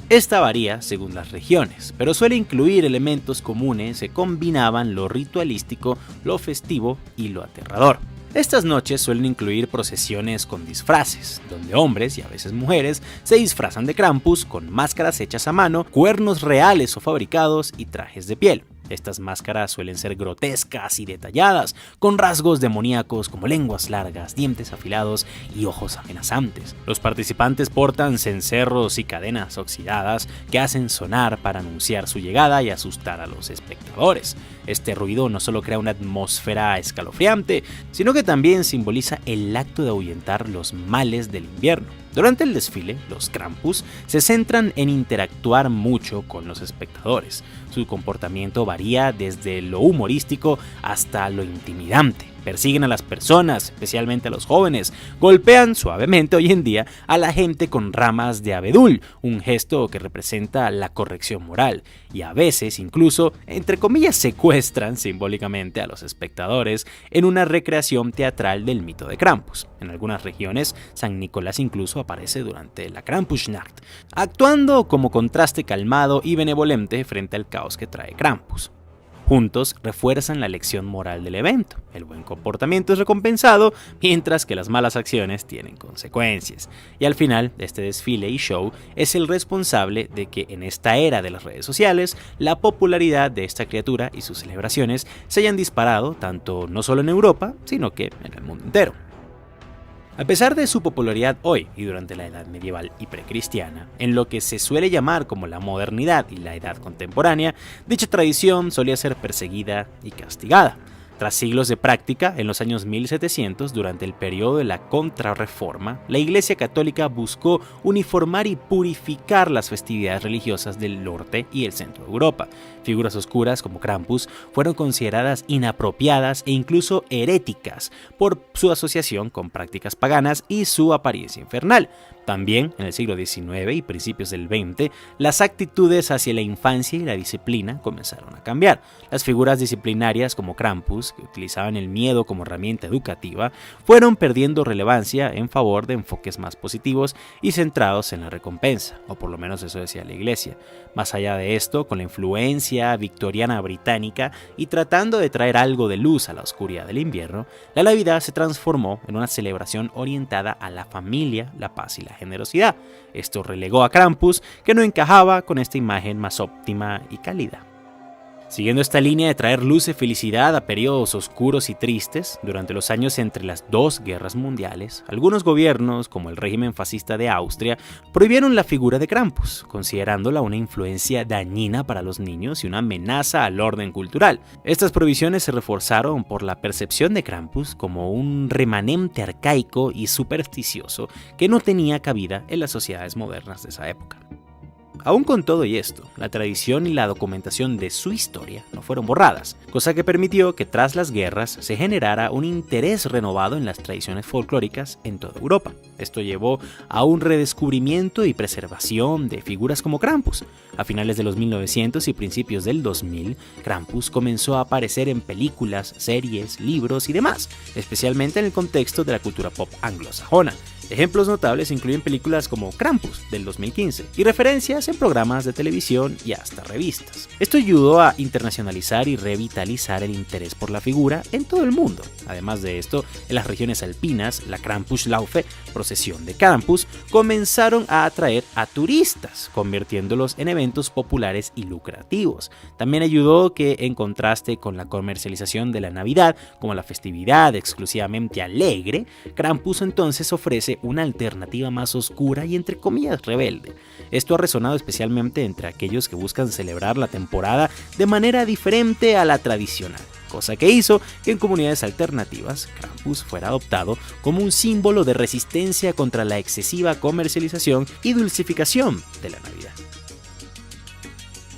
Esta varía según las regiones, pero suele incluir elementos comunes que combinaban lo ritualístico, lo festivo y lo aterrador. Estas noches suelen incluir procesiones con disfraces, donde hombres y a veces mujeres se disfrazan de Krampus con máscaras hechas a mano, cuernos reales o fabricados y trajes de piel. Estas máscaras suelen ser grotescas y detalladas, con rasgos demoníacos como lenguas largas, dientes afilados y ojos amenazantes. Los participantes portan cencerros y cadenas oxidadas que hacen sonar para anunciar su llegada y asustar a los espectadores. Este ruido no solo crea una atmósfera escalofriante, sino que también simboliza el acto de ahuyentar los males del invierno. Durante el desfile, los Krampus se centran en interactuar mucho con los espectadores. Su comportamiento varía desde lo humorístico hasta lo intimidante. persiguen a las personas, especialmente a los jóvenes, golpean suavemente hoy en día a la gente con ramas de abedul, un gesto que representa la corrección moral, y a veces incluso, entre comillas, secuestran simbólicamente a los espectadores en una recreación teatral del mito de Krampus. En algunas regiones, San Nicolás incluso aparece durante la Krampusnacht, actuando como contraste calmado y benevolente frente al caos que trae Krampus. Juntos refuerzan la lección moral del evento. El buen comportamiento es recompensado, mientras que las malas acciones tienen consecuencias. Y al final, este desfile y show es el responsable de que en esta era de las redes sociales, la popularidad de esta criatura y sus celebraciones se hayan disparado tanto no solo en Europa, sino que en el mundo entero. A pesar de su popularidad hoy y durante la Edad Medieval y precristiana, en lo que se suele llamar como la modernidad y la Edad Contemporánea, dicha tradición solía ser perseguida y castigada. Tras siglos de práctica, en los años 1700, durante el periodo de la Contrarreforma, la Iglesia Católica buscó uniformar y purificar las festividades religiosas del norte y el centro de Europa. Figuras oscuras como Krampus fueron consideradas inapropiadas e incluso heréticas por su asociación con prácticas paganas y su apariencia infernal. También, en el siglo XIX y principios del XX, las actitudes hacia la infancia y la disciplina comenzaron a cambiar. Las figuras disciplinarias como Krampus, que utilizaban el miedo como herramienta educativa, fueron perdiendo relevancia en favor de enfoques más positivos y centrados en la recompensa, o por lo menos eso decía la Iglesia. Más allá de esto, con la influencia victoriana británica y tratando de traer algo de luz a la oscuridad del invierno, la Navidad se transformó en una celebración orientada a la familia, la paz y la generosidad. Esto relegó a Krampus, que no encajaba con esta imagen más óptima y cálida. Siguiendo esta línea de traer luz y felicidad a periodos oscuros y tristes, durante los años entre las dos guerras mundiales, algunos gobiernos, como el régimen fascista de Austria, prohibieron la figura de Krampus, considerándola una influencia dañina para los niños y una amenaza al orden cultural. Estas prohibiciones se reforzaron por la percepción de Krampus como un remanente arcaico y supersticioso que no tenía cabida en las sociedades modernas de esa época. Aún con todo y esto, la tradición y la documentación de su historia no fueron borradas, cosa que permitió que tras las guerras se generara un interés renovado en las tradiciones folclóricas en toda Europa. Esto llevó a un redescubrimiento y preservación de figuras como Krampus. A finales de los 1900 y principios del 2000, Krampus comenzó a aparecer en películas, series, libros y demás, especialmente en el contexto de la cultura pop anglosajona. Ejemplos notables incluyen películas como Krampus del 2015 y referencias en programas de televisión y hasta revistas. Esto ayudó a internacionalizar y revitalizar el interés por la figura en todo el mundo. Además de esto, en las regiones alpinas, la Krampuslaufe, procesión de Krampus, comenzaron a atraer a turistas, convirtiéndolos en eventos populares y lucrativos. También ayudó que, en contraste con la comercialización de la Navidad como la festividad exclusivamente alegre, Krampus entonces ofrece una alternativa más oscura y entre comillas rebelde. Esto ha resonado especialmente entre aquellos que buscan celebrar la temporada de manera diferente a la tradicional, cosa que hizo que en comunidades alternativas Krampus fuera adoptado como un símbolo de resistencia contra la excesiva comercialización y dulcificación de la Navidad.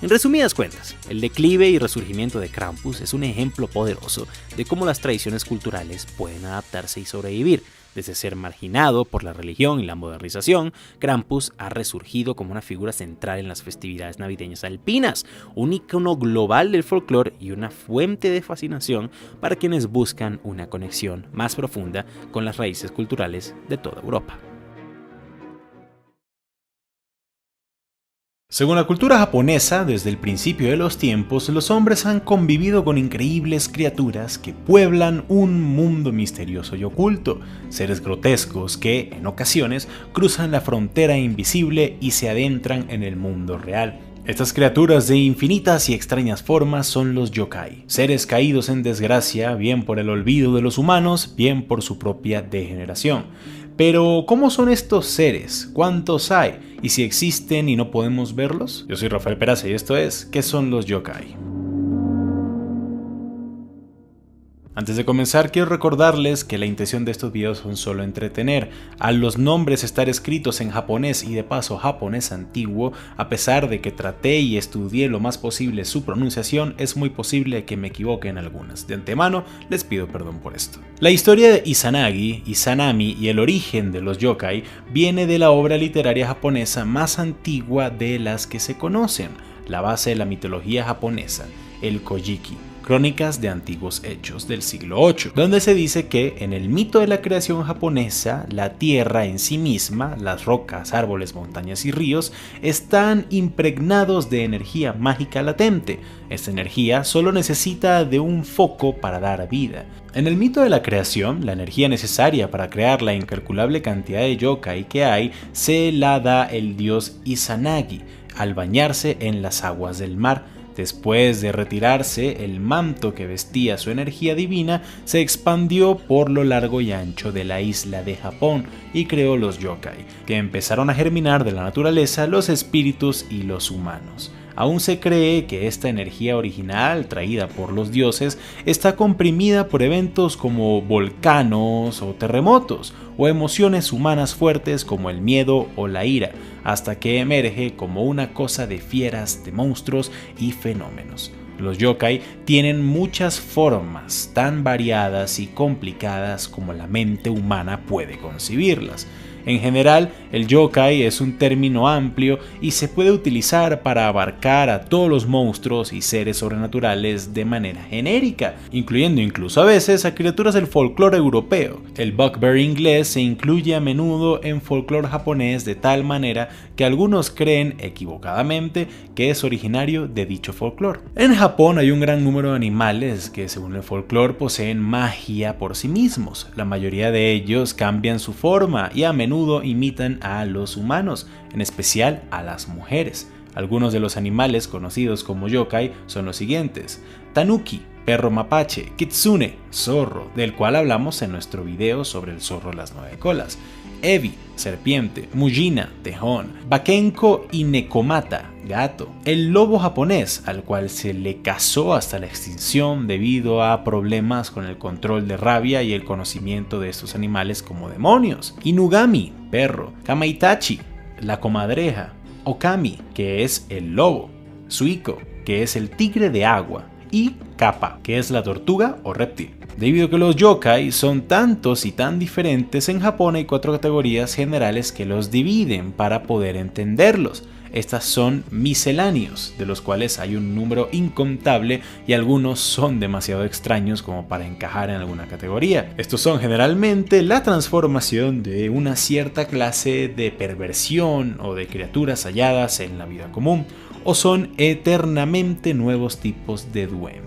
En resumidas cuentas, el declive y resurgimiento de Krampus es un ejemplo poderoso de cómo las tradiciones culturales pueden adaptarse y sobrevivir. Desde ser marginado por la religión y la modernización, Krampus ha resurgido como una figura central en las festividades navideñas alpinas, un icono global del folclore y una fuente de fascinación para quienes buscan una conexión más profunda con las raíces culturales de toda Europa. Según la cultura japonesa, desde el principio de los tiempos, los hombres han convivido con increíbles criaturas que pueblan un mundo misterioso y oculto, seres grotescos que, en ocasiones, cruzan la frontera invisible y se adentran en el mundo real. Estas criaturas de infinitas y extrañas formas son los yokai, seres caídos en desgracia, bien por el olvido de los humanos, bien por su propia degeneración. Pero, ¿cómo son estos seres? ¿Cuántos hay? ¿Y si existen y no podemos verlos? Yo soy Rafael Peraza y esto es ¿Qué son los yokai? Antes de comenzar, quiero recordarles que la intención de estos videos son solo entretener. Al los nombres estar escritos en japonés y de paso japonés antiguo, a pesar de que traté y estudié lo más posible su pronunciación, es muy posible que me equivoque en algunas. De antemano, les pido perdón por esto. La historia de Izanagi, Izanami y el origen de los yokai viene de la obra literaria japonesa más antigua de las que se conocen, la base de la mitología japonesa, el Kojiki. Crónicas de antiguos hechos del siglo VIII, donde se dice que en el mito de la creación japonesa, la tierra en sí misma, las rocas, árboles, montañas y ríos, están impregnados de energía mágica latente. Esta energía solo necesita de un foco para dar vida. En el mito de la creación, la energía necesaria para crear la incalculable cantidad de yokai que hay, se la da el dios Izanagi al bañarse en las aguas del mar. Después de retirarse, el manto que vestía su energía divina se expandió por lo largo y ancho de la isla de Japón y creó los yokai, que empezaron a germinar de la naturaleza los espíritus y los humanos. Aún se cree que esta energía original, traída por los dioses, está comprimida por eventos como volcanos o terremotos, o emociones humanas fuertes como el miedo o la ira, hasta que emerge como una cosa de fieras, de monstruos y fenómenos. Los yokai tienen muchas formas, tan variadas y complicadas como la mente humana puede concebirlas. En general, el yokai es un término amplio y se puede utilizar para abarcar a todos los monstruos y seres sobrenaturales de manera genérica, incluyendo incluso a veces a criaturas del folclore europeo. El bugbear inglés se incluye a menudo en folclore japonés de tal manera que algunos creen equivocadamente que es originario de dicho folclore. En Japón hay un gran número de animales que, según el folclore, poseen magia por sí mismos. La mayoría de ellos cambian su forma y a menudo imitan a los humanos, en especial a las mujeres. Algunos de los animales conocidos como yokai son los siguientes: tanuki, perro mapache; kitsune, zorro, del cual hablamos en nuestro video sobre el zorro de las 9 colas; ebi, serpiente; mujina, tejón; bakenko y nekomata, gato; el lobo japonés, al cual se le cazó hasta la extinción debido a problemas con el control de rabia y el conocimiento de estos animales como demonios; inugami, perro; kamaitachi, la comadreja; okami, que es el lobo; suiko, que es el tigre de agua; y kappa, que es la tortuga o reptil. Debido a que los yokai son tantos y tan diferentes, en Japón hay 4 categorías generales que los dividen para poder entenderlos. Estas son misceláneos, de los cuales hay un número incontable y algunos son demasiado extraños como para encajar en alguna categoría. Estos son generalmente la transformación de una cierta clase de perversión o de criaturas halladas en la vida común, o son eternamente nuevos tipos de duende.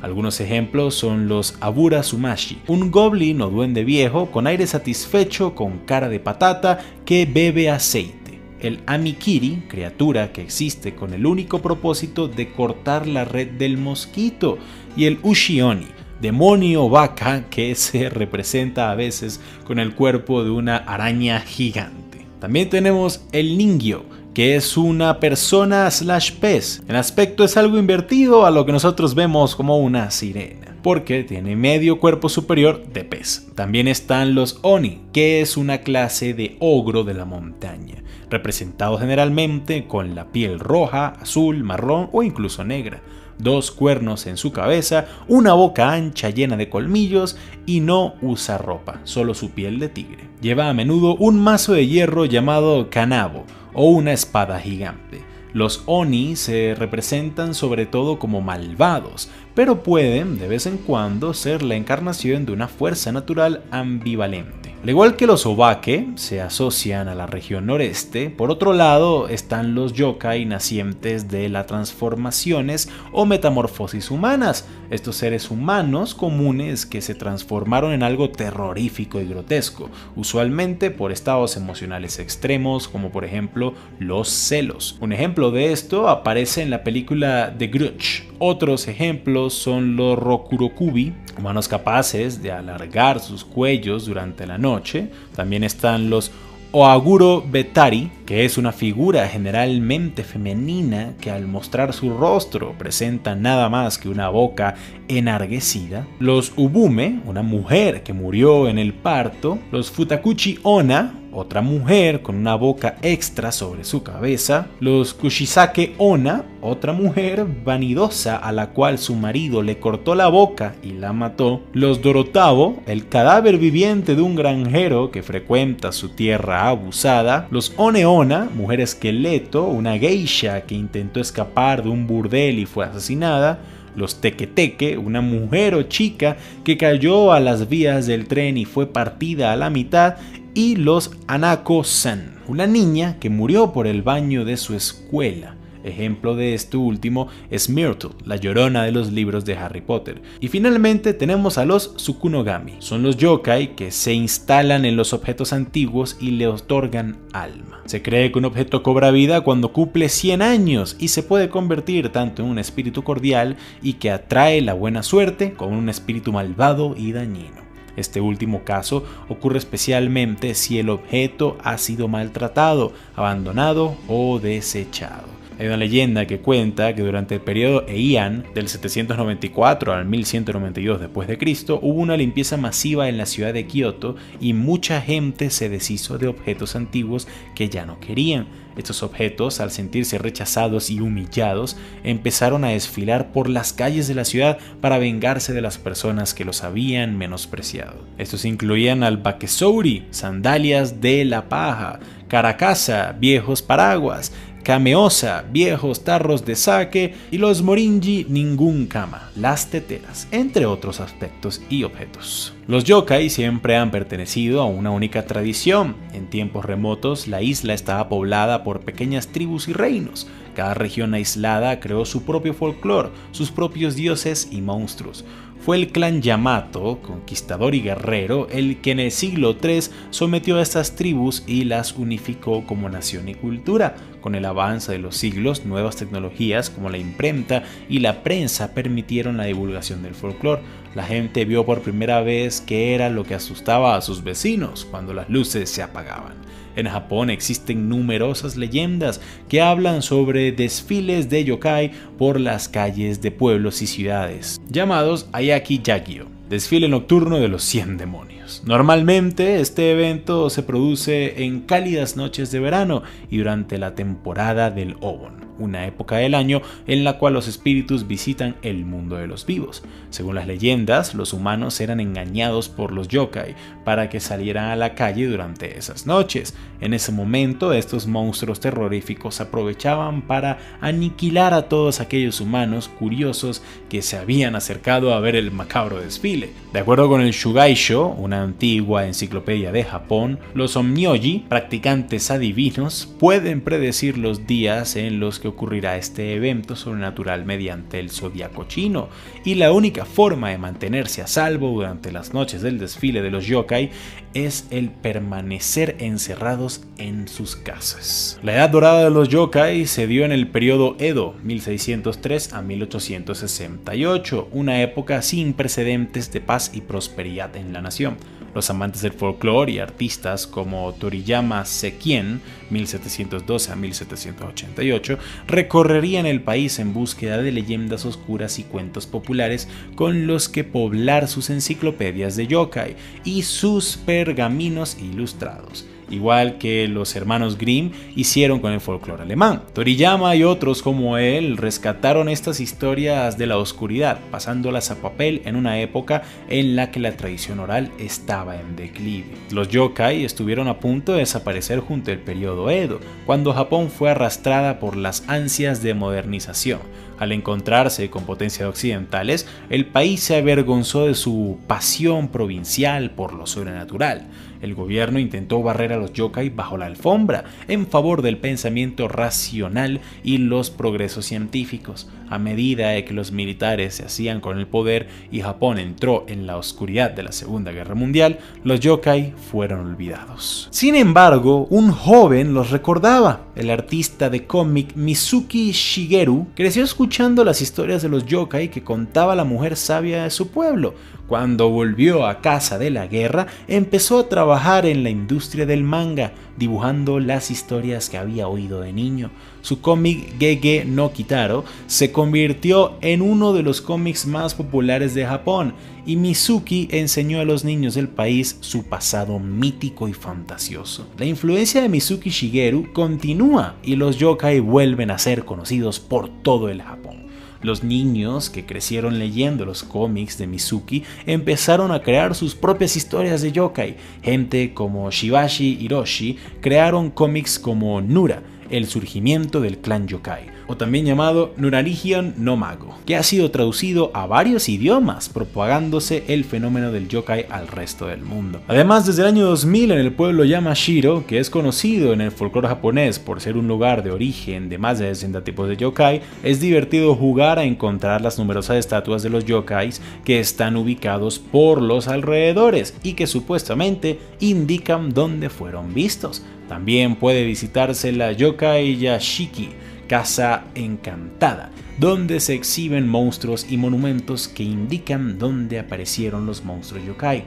Algunos ejemplos son los Abura Sumashi, un goblin o duende viejo con aire satisfecho con cara de patata que bebe aceite; el Amikiri, criatura que existe con el único propósito de cortar la red del mosquito; y el Ushioni, demonio vaca que se representa a veces con el cuerpo de una araña gigante. También tenemos el Ningyo, que es una persona / pez. En aspecto es algo invertido a lo que nosotros vemos como una sirena, porque tiene medio cuerpo superior de pez. También están los Oni, que es una clase de ogro de la montaña, representado generalmente con la piel roja, azul, marrón o incluso negra; 2 cuernos en su cabeza, una boca ancha llena de colmillos y no usa ropa, solo su piel de tigre. Lleva a menudo un mazo de hierro llamado kanabo o una espada gigante. Los Oni se representan sobre todo como malvados, pero pueden de vez en cuando ser la encarnación de una fuerza natural ambivalente. Al igual que los Obake, se asocian a la región noreste. Por otro lado están los yokai nacientes de las transformaciones o metamorfosis humanas, estos seres humanos comunes que se transformaron en algo terrorífico y grotesco, usualmente por estados emocionales extremos como por ejemplo los celos. Un ejemplo de esto aparece en la película The Grudge. Otros ejemplos son los Rokurokubi, humanos capaces de alargar sus cuellos durante la noche. También están los Oaguro Betari, que es una figura generalmente femenina que al mostrar su rostro presenta nada más que una boca enarguecida. Los Ubume, una mujer que murió en el parto. Los Futakuchi Onna, otra mujer con una boca extra sobre su cabeza. Los Kushisake Onna, otra mujer vanidosa a la cual su marido le cortó la boca y la mató. Los Dorotabo, el cadáver viviente de un granjero que frecuenta su tierra abusada. Los One-Onna, mujer esqueleto, una geisha que intentó escapar de un burdel y fue asesinada. Los Teke-Teke, una mujer o chica que cayó a las vías del tren y fue partida a la mitad. Y los Hanako-san, una niña que murió por el baño de su escuela. Ejemplo de esto último es Myrtle, la llorona de los libros de Harry Potter. Y finalmente tenemos a los Tsukunogami. Son los yokai que se instalan en los objetos antiguos y le otorgan alma. Se cree que un objeto cobra vida cuando cumple 100 años y se puede convertir tanto en un espíritu cordial y que atrae la buena suerte como en un espíritu malvado y dañino. Este último caso ocurre especialmente si el objeto ha sido maltratado, abandonado o desechado. Hay una leyenda que cuenta que durante el periodo Heian, del 794 al 1192 después de Cristo, hubo una limpieza masiva en la ciudad de Kioto y mucha gente se deshizo de objetos antiguos que ya no querían. Estos objetos, al sentirse rechazados y humillados, empezaron a desfilar por las calles de la ciudad para vengarse de las personas que los habían menospreciado. Estos incluían al bakesouri, sandalias de la paja, karakasa, viejos paraguas, kameosa, viejos tarros de sake, y los morinji ningún kama, las teteras, entre otros aspectos y objetos. Los yokai siempre han pertenecido a una única tradición. En tiempos remotos, la isla estaba poblada por pequeñas tribus y reinos. Cada región aislada creó su propio folclore, sus propios dioses y monstruos. Fue el clan Yamato, conquistador y guerrero, el que en el siglo III sometió a estas tribus y las unificó como nación y cultura. Con el avance de los siglos, nuevas tecnologías como la imprenta y la prensa permitieron la divulgación del folclore. La gente vio por primera vez qué era lo que asustaba a sus vecinos cuando las luces se apagaban. En Japón existen numerosas leyendas que hablan sobre desfiles de yokai por las calles de pueblos y ciudades, llamados Ayaki Yagyo, desfile nocturno de los 100 demonios. Normalmente este evento se produce en cálidas noches de verano y durante la temporada del Obon, una época del año en la cual los espíritus visitan el mundo de los vivos. Según las leyendas, los humanos eran engañados por los yokai para que salieran a la calle durante esas noches. En ese momento, estos monstruos terroríficos aprovechaban para aniquilar a todos aquellos humanos curiosos que se habían acercado a ver el macabro desfile. De acuerdo con el Shugaisho, una antigua enciclopedia de Japón, los Onmyoji, practicantes adivinos, pueden predecir los días en los que ocurrirá este evento sobrenatural mediante el zodiaco chino, y la única forma de mantenerse a salvo durante las noches del desfile de los yokai es el permanecer encerrados en sus casas. La edad dorada de los yokai se dio en el periodo Edo, 1603 a 1868, una época sin precedentes de paz y prosperidad en la nación. Los amantes del folclore y artistas como Toriyama Sekien, 1712 a 1788, recorrerían el país en búsqueda de leyendas oscuras y cuentos populares con los que poblar sus enciclopedias de yokai y sus pergaminos ilustrados, igual que los hermanos Grimm hicieron con el folclore alemán. Toriyama y otros como él rescataron estas historias de la oscuridad, pasándolas a papel en una época en la que la tradición oral estaba en declive. Los yokai estuvieron a punto de desaparecer junto al periodo Edo, cuando Japón fue arrastrada por las ansias de modernización. Al encontrarse con potencias occidentales, el país se avergonzó de su pasión provincial por lo sobrenatural. El gobierno intentó barrer a los yokai bajo la alfombra en favor del pensamiento racional y los progresos científicos. A medida de que los militares se hacían con el poder y Japón entró en la oscuridad de la Segunda Guerra Mundial, los yokai fueron olvidados. Sin embargo, un joven los recordaba. El artista de cómic Mizuki Shigeru creció escuchando las historias de los yokai que contaba la mujer sabia de su pueblo. Cuando volvió a casa de la guerra, empezó a trabajar en la industria del manga, dibujando las historias que había oído de niño. Su cómic Gege no Kitaro se convirtió en uno de los cómics más populares de Japón, y Mizuki enseñó a los niños del país su pasado mítico y fantasioso. La influencia de Mizuki Shigeru continúa y los yokai vuelven a ser conocidos por todo el Japón. Los niños que crecieron leyendo los cómics de Mizuki empezaron a crear sus propias historias de yokai. Gente como Shibashi Hiroshi crearon cómics como Nura, el surgimiento del clan yokai, o también llamado Nurarigion no Mago, que ha sido traducido a varios idiomas, propagándose el fenómeno del yokai al resto del mundo. Además, desde el año 2000 en el pueblo Yamashiro, que es conocido en el folclore japonés por ser un lugar de origen de más de 60 tipos de yokai, es divertido jugar a encontrar las numerosas estatuas de los yokais que están ubicados por los alrededores y que supuestamente indican dónde fueron vistos. También puede visitarse la Yokai Yashiki, Casa Encantada, donde se exhiben monstruos y monumentos que indican dónde aparecieron los monstruos yokai.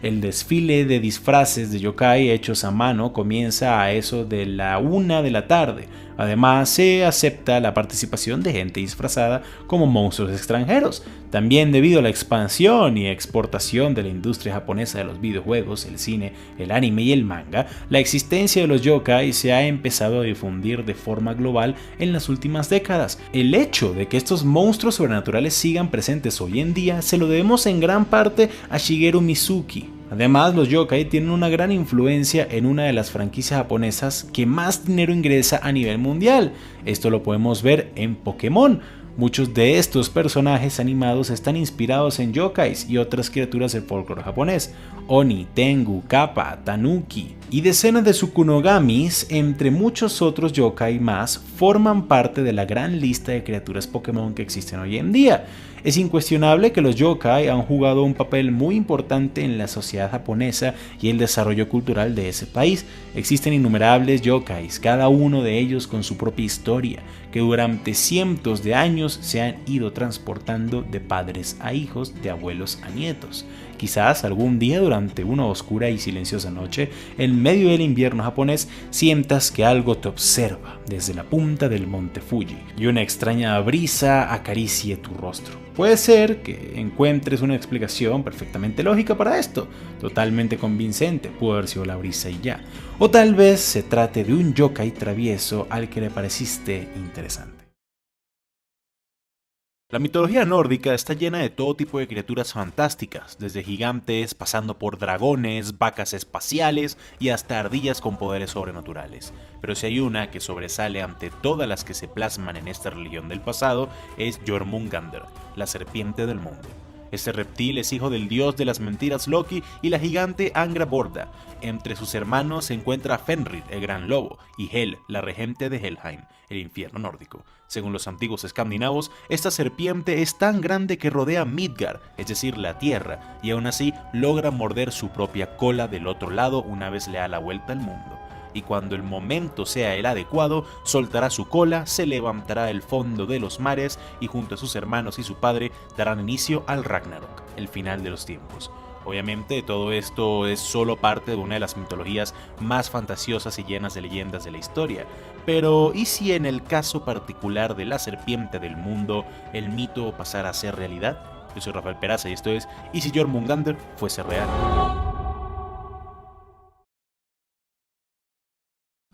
El desfile de disfraces de yokai hechos a mano comienza a eso de la 1 de la tarde. Además, se acepta la participación de gente disfrazada como monstruos extranjeros. También debido a la expansión y exportación de la industria japonesa de los videojuegos, el cine, el anime y el manga, la existencia de los yokai se ha empezado a difundir de forma global en las últimas décadas. El hecho de que estos monstruos sobrenaturales sigan presentes hoy en día se lo debemos en gran parte a Shigeru Mizuki. Además, los yokai tienen una gran influencia en una de las franquicias japonesas que más dinero ingresa a nivel mundial. Esto lo podemos ver en Pokémon. Muchos de estos personajes animados están inspirados en yokais y otras criaturas del folclore japonés: Oni, Tengu, Kappa, Tanuki y decenas de Tsukunogamis, entre muchos otros yokai más, forman parte de la gran lista de criaturas Pokémon que existen hoy en día. Es incuestionable que los yokai han jugado un papel muy importante en la sociedad japonesa y el desarrollo cultural de ese país. Existen innumerables yokais, cada uno de ellos con su propia historia, que durante cientos de años se han ido transportando de padres a hijos, de abuelos a nietos. Quizás algún día durante una oscura y silenciosa noche, en medio del invierno japonés, sientas que algo te observa desde la punta del monte Fuji y una extraña brisa acaricie tu rostro. Puede ser que encuentres una explicación perfectamente lógica para esto, totalmente convincente, pudo haber sido la brisa y ya. O tal vez se trate de un yokai travieso al que le pareciste interesante. La mitología nórdica está llena de todo tipo de criaturas fantásticas, desde gigantes, pasando por dragones, vacas espaciales y hasta ardillas con poderes sobrenaturales. Pero si hay una que sobresale ante todas las que se plasman en esta religión del pasado, es Jormungandr, la serpiente del mundo. Este reptil es hijo del dios de las mentiras Loki y la gigante Angra Borda. Entre sus hermanos se encuentra Fenrir, el gran lobo, y Hel, la regente de Helheim, el infierno nórdico. Según los antiguos escandinavos, esta serpiente es tan grande que rodea Midgard, es decir, la tierra, y aún así logra morder su propia cola del otro lado una vez le da la vuelta al mundo. Y cuando el momento sea el adecuado, soltará su cola, se levantará del fondo de los mares y junto a sus hermanos y su padre darán inicio al Ragnarok, el final de los tiempos. Obviamente todo esto es solo parte de una de las mitologías más fantasiosas y llenas de leyendas de la historia, pero ¿y si en el caso particular de la serpiente del mundo el mito pasara a ser realidad? Yo soy Rafael Peraza y esto es ¿Y si Jormungandr fuese real?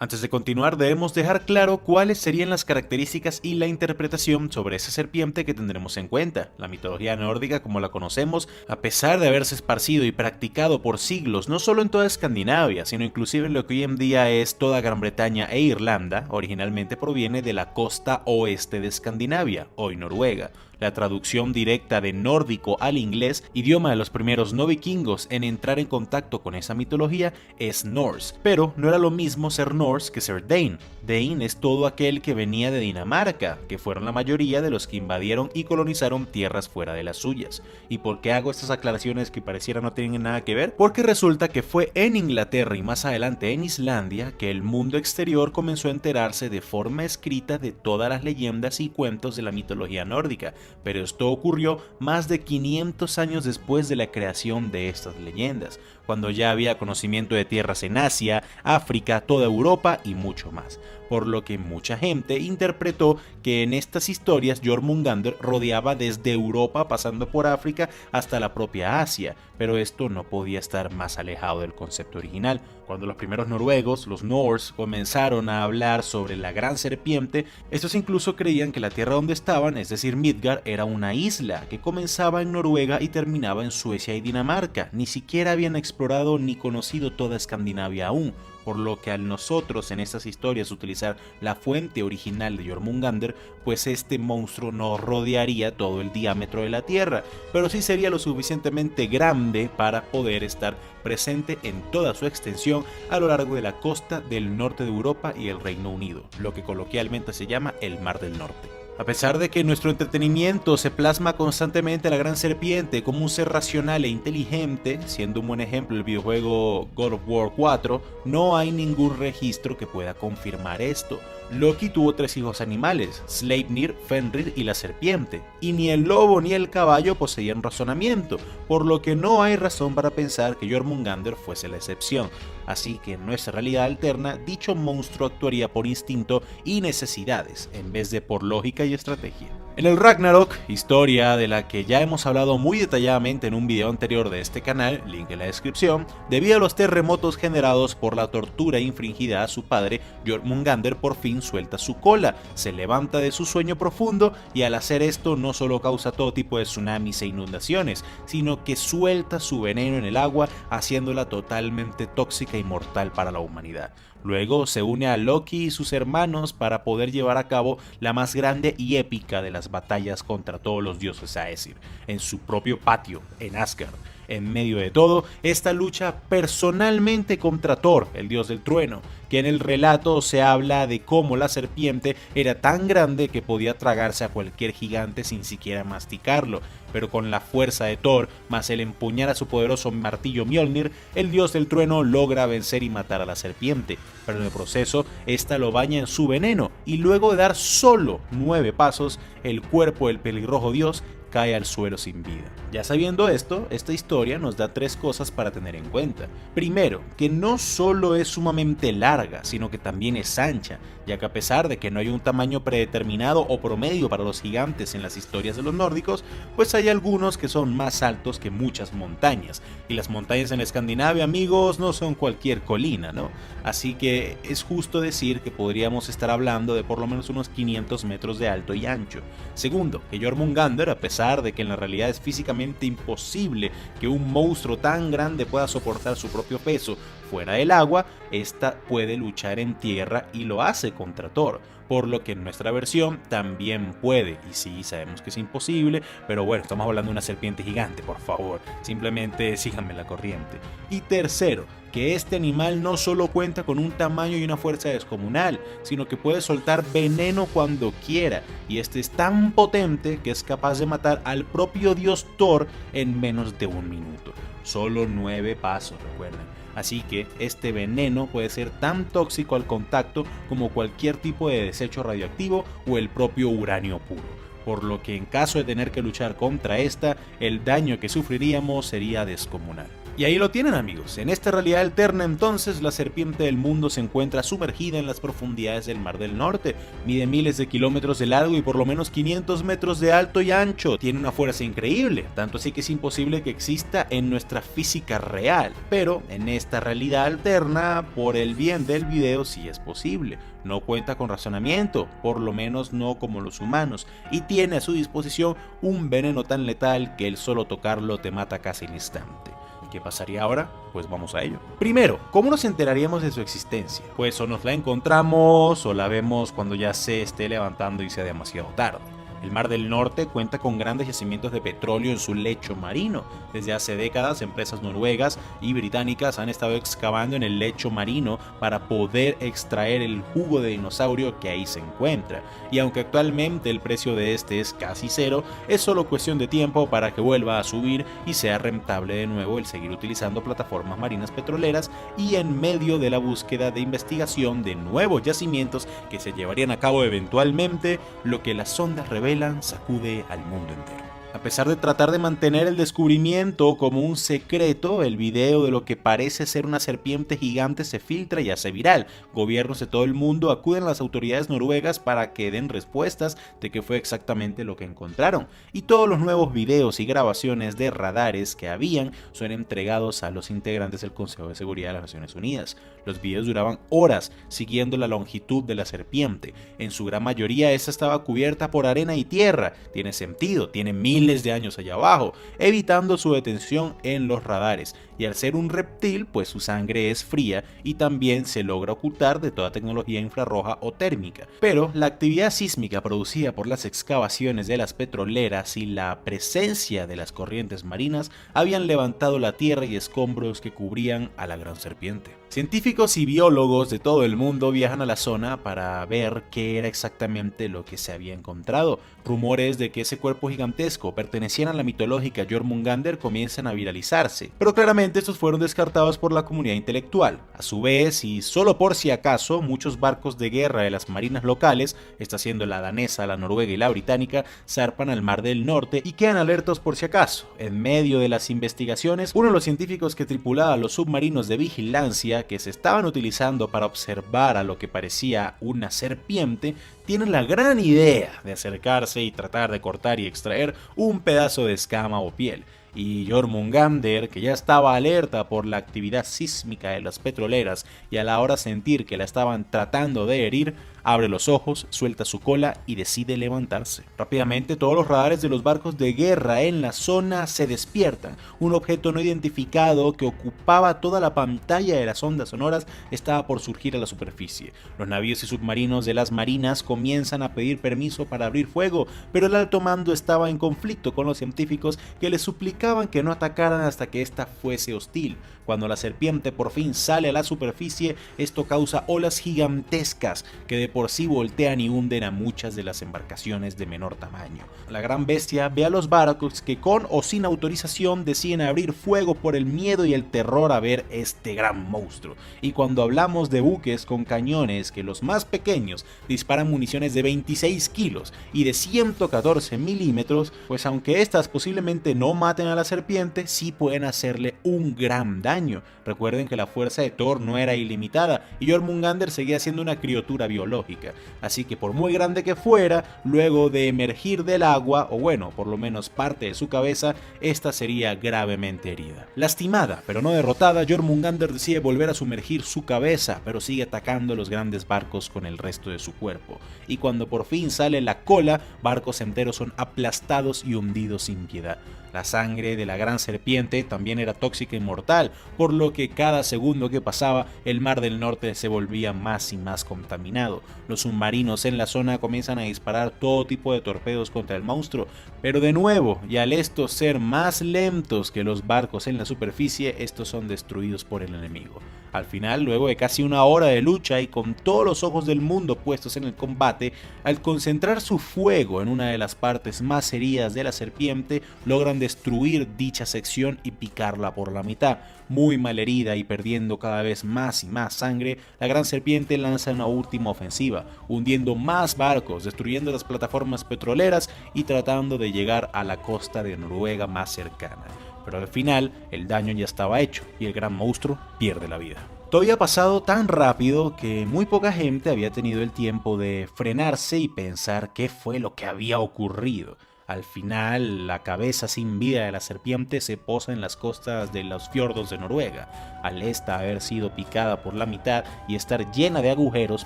Antes de continuar, debemos dejar claro cuáles serían las características y la interpretación sobre esa serpiente que tendremos en cuenta. La mitología nórdica, como la conocemos, a pesar de haberse esparcido y practicado por siglos, no solo en toda Escandinavia, sino inclusive en lo que hoy en día es toda Gran Bretaña e Irlanda, originalmente proviene de la costa oeste de Escandinavia, hoy Noruega. La traducción directa de nórdico al inglés, idioma de los primeros no vikingos en entrar en contacto con esa mitología, es Norse, pero no era lo mismo ser Norse que ser Dane. Dane es todo aquel que venía de Dinamarca, que fueron la mayoría de los que invadieron y colonizaron tierras fuera de las suyas. ¿Y por qué hago estas aclaraciones que pareciera no tienen nada que ver? Porque resulta que fue en Inglaterra y más adelante en Islandia que el mundo exterior comenzó a enterarse de forma escrita de todas las leyendas y cuentos de la mitología nórdica, pero esto ocurrió más de 500 años después de la creación de estas leyendas, cuando ya había conocimiento de tierras en Asia, África, toda Europa y mucho más, por lo que mucha gente interpretó que en estas historias Jormungandr rodeaba desde Europa pasando por África hasta la propia Asia, pero esto no podía estar más alejado del concepto original. Cuando los primeros noruegos, los Norse, comenzaron a hablar sobre la gran serpiente, estos incluso creían que la tierra donde estaban, es decir Midgard, era una isla que comenzaba en Noruega y terminaba en Suecia y Dinamarca. Ni siquiera habían explorado ni conocido toda Escandinavia aún, por lo que al nosotros en estas historias utilizar la fuente original de Jormungandr, pues este monstruo no rodearía todo el diámetro de la Tierra, pero sí sería lo suficientemente grande para poder estar presente en toda su extensión a lo largo de la costa del norte de Europa y el Reino Unido, lo que coloquialmente se llama el Mar del Norte. A pesar de que en nuestro entretenimiento se plasma constantemente a la gran serpiente como un ser racional e inteligente, siendo un buen ejemplo el videojuego God of War 4, no hay ningún registro que pueda confirmar esto. Loki tuvo 3 hijos animales, Sleipnir, Fenrir y la serpiente, y ni el lobo ni el caballo poseían razonamiento, por lo que no hay razón para pensar que Jormungandr fuese la excepción. Así que en nuestra realidad alterna, dicho monstruo actuaría por instinto y necesidades, en vez de por lógica y estrategia. En el Ragnarok, historia de la que ya hemos hablado muy detalladamente en un video anterior de este canal, link en la descripción, debido a los terremotos generados por la tortura infringida a su padre, Jormungandr por fin suelta su cola, se levanta de su sueño profundo y al hacer esto no solo causa todo tipo de tsunamis e inundaciones, sino que suelta su veneno en el agua, haciéndola totalmente tóxica y mortal para la humanidad. Luego se une a Loki y sus hermanos para poder llevar a cabo la más grande y épica de las batallas contra todos los dioses Aesir, en su propio patio, en Asgard. En medio de todo, esta lucha personalmente contra Thor, el dios del trueno, que en el relato se habla de cómo la serpiente era tan grande que podía tragarse a cualquier gigante sin siquiera masticarlo, pero con la fuerza de Thor, más el empuñar a su poderoso martillo Mjolnir, el dios del trueno logra vencer y matar a la serpiente, pero en el proceso, esta lo baña en su veneno, y luego de dar solo 9 pasos, el cuerpo del pelirrojo dios cae al suelo sin vida. Ya sabiendo esto, esta historia nos da 3 cosas para tener en cuenta. Primero, que no solo es sumamente larga, sino que también es ancha, ya que a pesar de que no hay un tamaño predeterminado o promedio para los gigantes en las historias de los nórdicos, pues hay algunos que son más altos que muchas montañas, y las montañas en Escandinavia, amigos, no son cualquier colina, ¿no? Así que es justo decir que podríamos estar hablando de por lo menos unos 500 metros de alto y ancho. Segundo, que Jormungandr, a pesar de que en la realidad es físicamente imposible que un monstruo tan grande pueda soportar su propio peso fuera del agua, esta puede luchar en tierra y lo hace contra Thor, por lo que en nuestra versión también puede, y sí, sabemos que es imposible, pero bueno, estamos hablando de una serpiente gigante, por favor, simplemente síganme la corriente. Y tercero, que este animal no solo cuenta con un tamaño y una fuerza descomunal, sino que puede soltar veneno cuando quiera, y este es tan potente que es capaz de matar al propio dios Thor en menos de 1 minuto. Solo 9 pasos, recuerden. Así que este veneno puede ser tan tóxico al contacto como cualquier tipo de desecho radioactivo o el propio uranio puro, por lo que en caso de tener que luchar contra esta, el daño que sufriríamos sería descomunal. Y ahí lo tienen, amigos. En esta realidad alterna entonces la serpiente del mundo se encuentra sumergida en las profundidades del Mar del Norte, mide miles de kilómetros de largo y por lo menos 500 metros de alto y ancho, tiene una fuerza increíble, tanto así que es imposible que exista en nuestra física real, pero en esta realidad alterna, por el bien del video, sí es posible. No cuenta con razonamiento, por lo menos no como los humanos, y tiene a su disposición un veneno tan letal que el solo tocarlo te mata casi al instante. ¿Qué pasaría ahora? Pues vamos a ello. Primero, ¿cómo nos enteraríamos de su existencia? Pues o nos la encontramos o la vemos cuando ya se esté levantando y sea demasiado tarde. El Mar del Norte cuenta con grandes yacimientos de petróleo en su lecho marino. Desde hace décadas, empresas noruegas y británicas han estado excavando en el lecho marino para poder extraer el jugo de dinosaurio que ahí se encuentra. Y aunque actualmente el precio de este es casi cero, es solo cuestión de tiempo para que vuelva a subir y sea rentable de nuevo el seguir utilizando plataformas marinas petroleras, y en medio de la búsqueda de investigación de nuevos yacimientos que se llevarían a cabo eventualmente, lo que las sondas revelan Velan sacude al mundo entero. A pesar de tratar de mantener el descubrimiento como un secreto, el video de lo que parece ser una serpiente gigante se filtra y hace viral. Gobiernos de todo el mundo acuden a las autoridades noruegas para que den respuestas de qué fue exactamente lo que encontraron. Y todos los nuevos videos y grabaciones de radares que habían son entregados a los integrantes del Consejo de Seguridad de las Naciones Unidas. Los videos duraban horas siguiendo la longitud de la serpiente. En su gran mayoría esta estaba cubierta por arena y tierra. Tiene sentido, tiene miles de años allá abajo, evitando su detención en los radares. Y al ser un reptil, pues su sangre es fría y también se logra ocultar de toda tecnología infrarroja o térmica. Pero la actividad sísmica producida por las excavaciones de las petroleras y la presencia de las corrientes marinas habían levantado la tierra y escombros que cubrían a la gran serpiente. Científicos y biólogos de todo el mundo viajan a la zona para ver qué era exactamente lo que se había encontrado. Rumores de que ese cuerpo gigantesco perteneciera a la mitológica Jormungandr comienzan a viralizarse, pero claramente estos fueron descartados por la comunidad intelectual. A su vez, y solo por si acaso, muchos barcos de guerra de las marinas locales, esta siendo la danesa, la noruega y la británica, zarpan al Mar del Norte y quedan alertos por si acaso. En medio de las investigaciones, uno de los científicos que tripulaba los submarinos de vigilancia que se estaban utilizando para observar a lo que parecía una serpiente, tiene la gran idea de acercarse y tratar de cortar y extraer un pedazo de escama o piel. Y Jormungandr, que ya estaba alerta por la actividad sísmica de las petroleras y a la hora sentir que la estaban tratando de herir, abre los ojos, suelta su cola y decide levantarse. Rápidamente todos los radares de los barcos de guerra en la zona se despiertan. Un objeto no identificado que ocupaba toda la pantalla de las ondas sonoras estaba por surgir a la superficie. Los navíos y submarinos de las marinas comienzan a pedir permiso para abrir fuego, pero el alto mando estaba en conflicto con los científicos que les suplicaban que no atacaran hasta que ésta fuese hostil. Cuando la serpiente por fin sale a la superficie, esto causa olas gigantescas que de por sí voltean y hunden a muchas de las embarcaciones de menor tamaño. La gran bestia ve a los barcos que con o sin autorización deciden abrir fuego por el miedo y el terror a ver este gran monstruo. Y cuando hablamos de buques con cañones que los más pequeños disparan municiones de 26 kilos y de 114 milímetros, pues aunque estas posiblemente no maten a la serpiente, sí pueden hacerle un gran daño. Recuerden que la fuerza de Thor no era ilimitada y Jormungandr seguía siendo una criatura biológica, así que por muy grande que fuera, luego de emergir del agua, o bueno, por lo menos parte de su cabeza, esta sería gravemente herida. Lastimada, pero no derrotada, Jormungandr decide volver a sumergir su cabeza, pero sigue atacando los grandes barcos con el resto de su cuerpo, y cuando por fin sale la cola, barcos enteros son aplastados y hundidos sin piedad. La sangre de la gran serpiente también era tóxica y mortal, por lo que cada segundo que pasaba el Mar del Norte se volvía más y más contaminado. Los submarinos en la zona comienzan a disparar todo tipo de torpedos contra el monstruo, pero de nuevo, y al estos ser más lentos que los barcos en la superficie, estos son destruidos por el enemigo. Al final, luego de casi una hora de lucha y con todos los ojos del mundo puestos en el combate, al concentrar su fuego en una de las partes más heridas de la serpiente, logran destruir dicha sección y picarla por la mitad. Muy mal herida y perdiendo cada vez más y más sangre, la gran serpiente lanza una última ofensiva, hundiendo más barcos, destruyendo las plataformas petroleras y tratando de llegar a la costa de Noruega más cercana. Pero al final, el daño ya estaba hecho y el gran monstruo pierde la vida. Todo había pasado tan rápido que muy poca gente había tenido el tiempo de frenarse y pensar qué fue lo que había ocurrido. Al final, la cabeza sin vida de la serpiente se posa en las costas de los fiordos de Noruega. Al esta haber sido picada por la mitad y estar llena de agujeros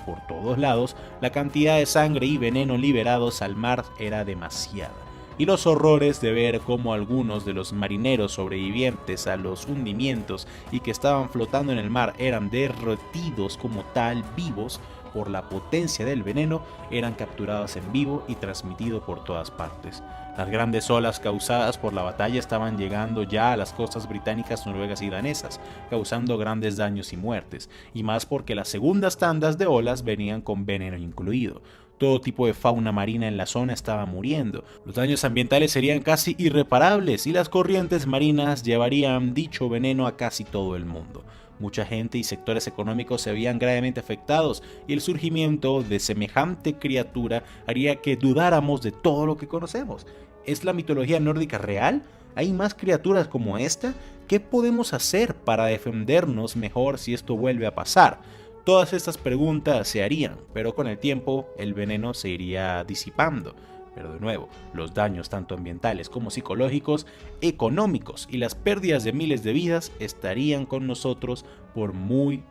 por todos lados, la cantidad de sangre y veneno liberados al mar era demasiada. Y los horrores de ver cómo algunos de los marineros sobrevivientes a los hundimientos y que estaban flotando en el mar eran derretidos como tal vivos por la potencia del veneno, eran capturados en vivo y transmitidos por todas partes. Las grandes olas causadas por la batalla estaban llegando ya a las costas británicas, noruegas y danesas, causando grandes daños y muertes, y más porque las segundas tandas de olas venían con veneno incluido. Todo tipo de fauna marina en la zona estaba muriendo, los daños ambientales serían casi irreparables y las corrientes marinas llevarían dicho veneno a casi todo el mundo. Mucha gente y sectores económicos se veían gravemente afectados, y el surgimiento de semejante criatura haría que dudáramos de todo lo que conocemos. ¿Es la mitología nórdica real? ¿Hay más criaturas como esta? ¿Qué podemos hacer para defendernos mejor si esto vuelve a pasar? Todas estas preguntas se harían, pero con el tiempo el veneno se iría disipando. Pero de nuevo, los daños tanto ambientales como psicológicos, económicos y las pérdidas de miles de vidas estarían con nosotros por muy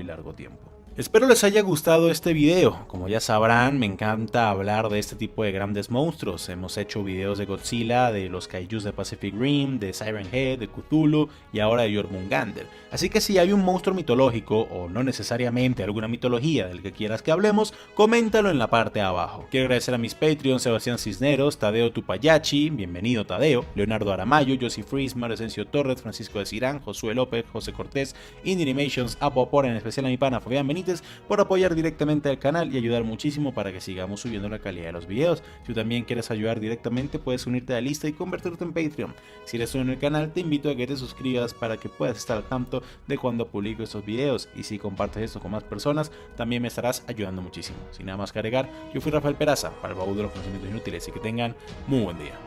largo tiempo. Espero les haya gustado este video. Como ya sabrán, me encanta hablar de este tipo de grandes monstruos. Hemos hecho videos de Godzilla, de los kaijus de Pacific Rim, de Siren Head, de Cthulhu y ahora de Jormungandr. Así que si hay un monstruo mitológico, o no necesariamente alguna mitología del que quieras que hablemos, coméntalo en la parte de abajo. Quiero agradecer a mis Patreons, Sebastián Cisneros, Tadeo Tupayachi, bienvenido Tadeo, Leonardo Aramayo, Josie Freeze, Maresencio Torres, Francisco de Cirán, Josué López, José Cortés, Indie Animations, Apo Por, en especial a mi pana Fabián Benítez, por apoyar directamente al canal y ayudar muchísimo para que sigamos subiendo la calidad de los videos. Si tú también quieres ayudar directamente, puedes unirte a la lista y convertirte en Patreon. Si eres nuevo en el canal, te invito a que te suscribas para que puedas estar al tanto de cuando publico estos videos, y si compartes esto con más personas, también me estarás ayudando muchísimo. Sin nada más que agregar, yo fui Rafael Peraza, para el baúl de los conocimientos inútiles, y que tengan muy buen día.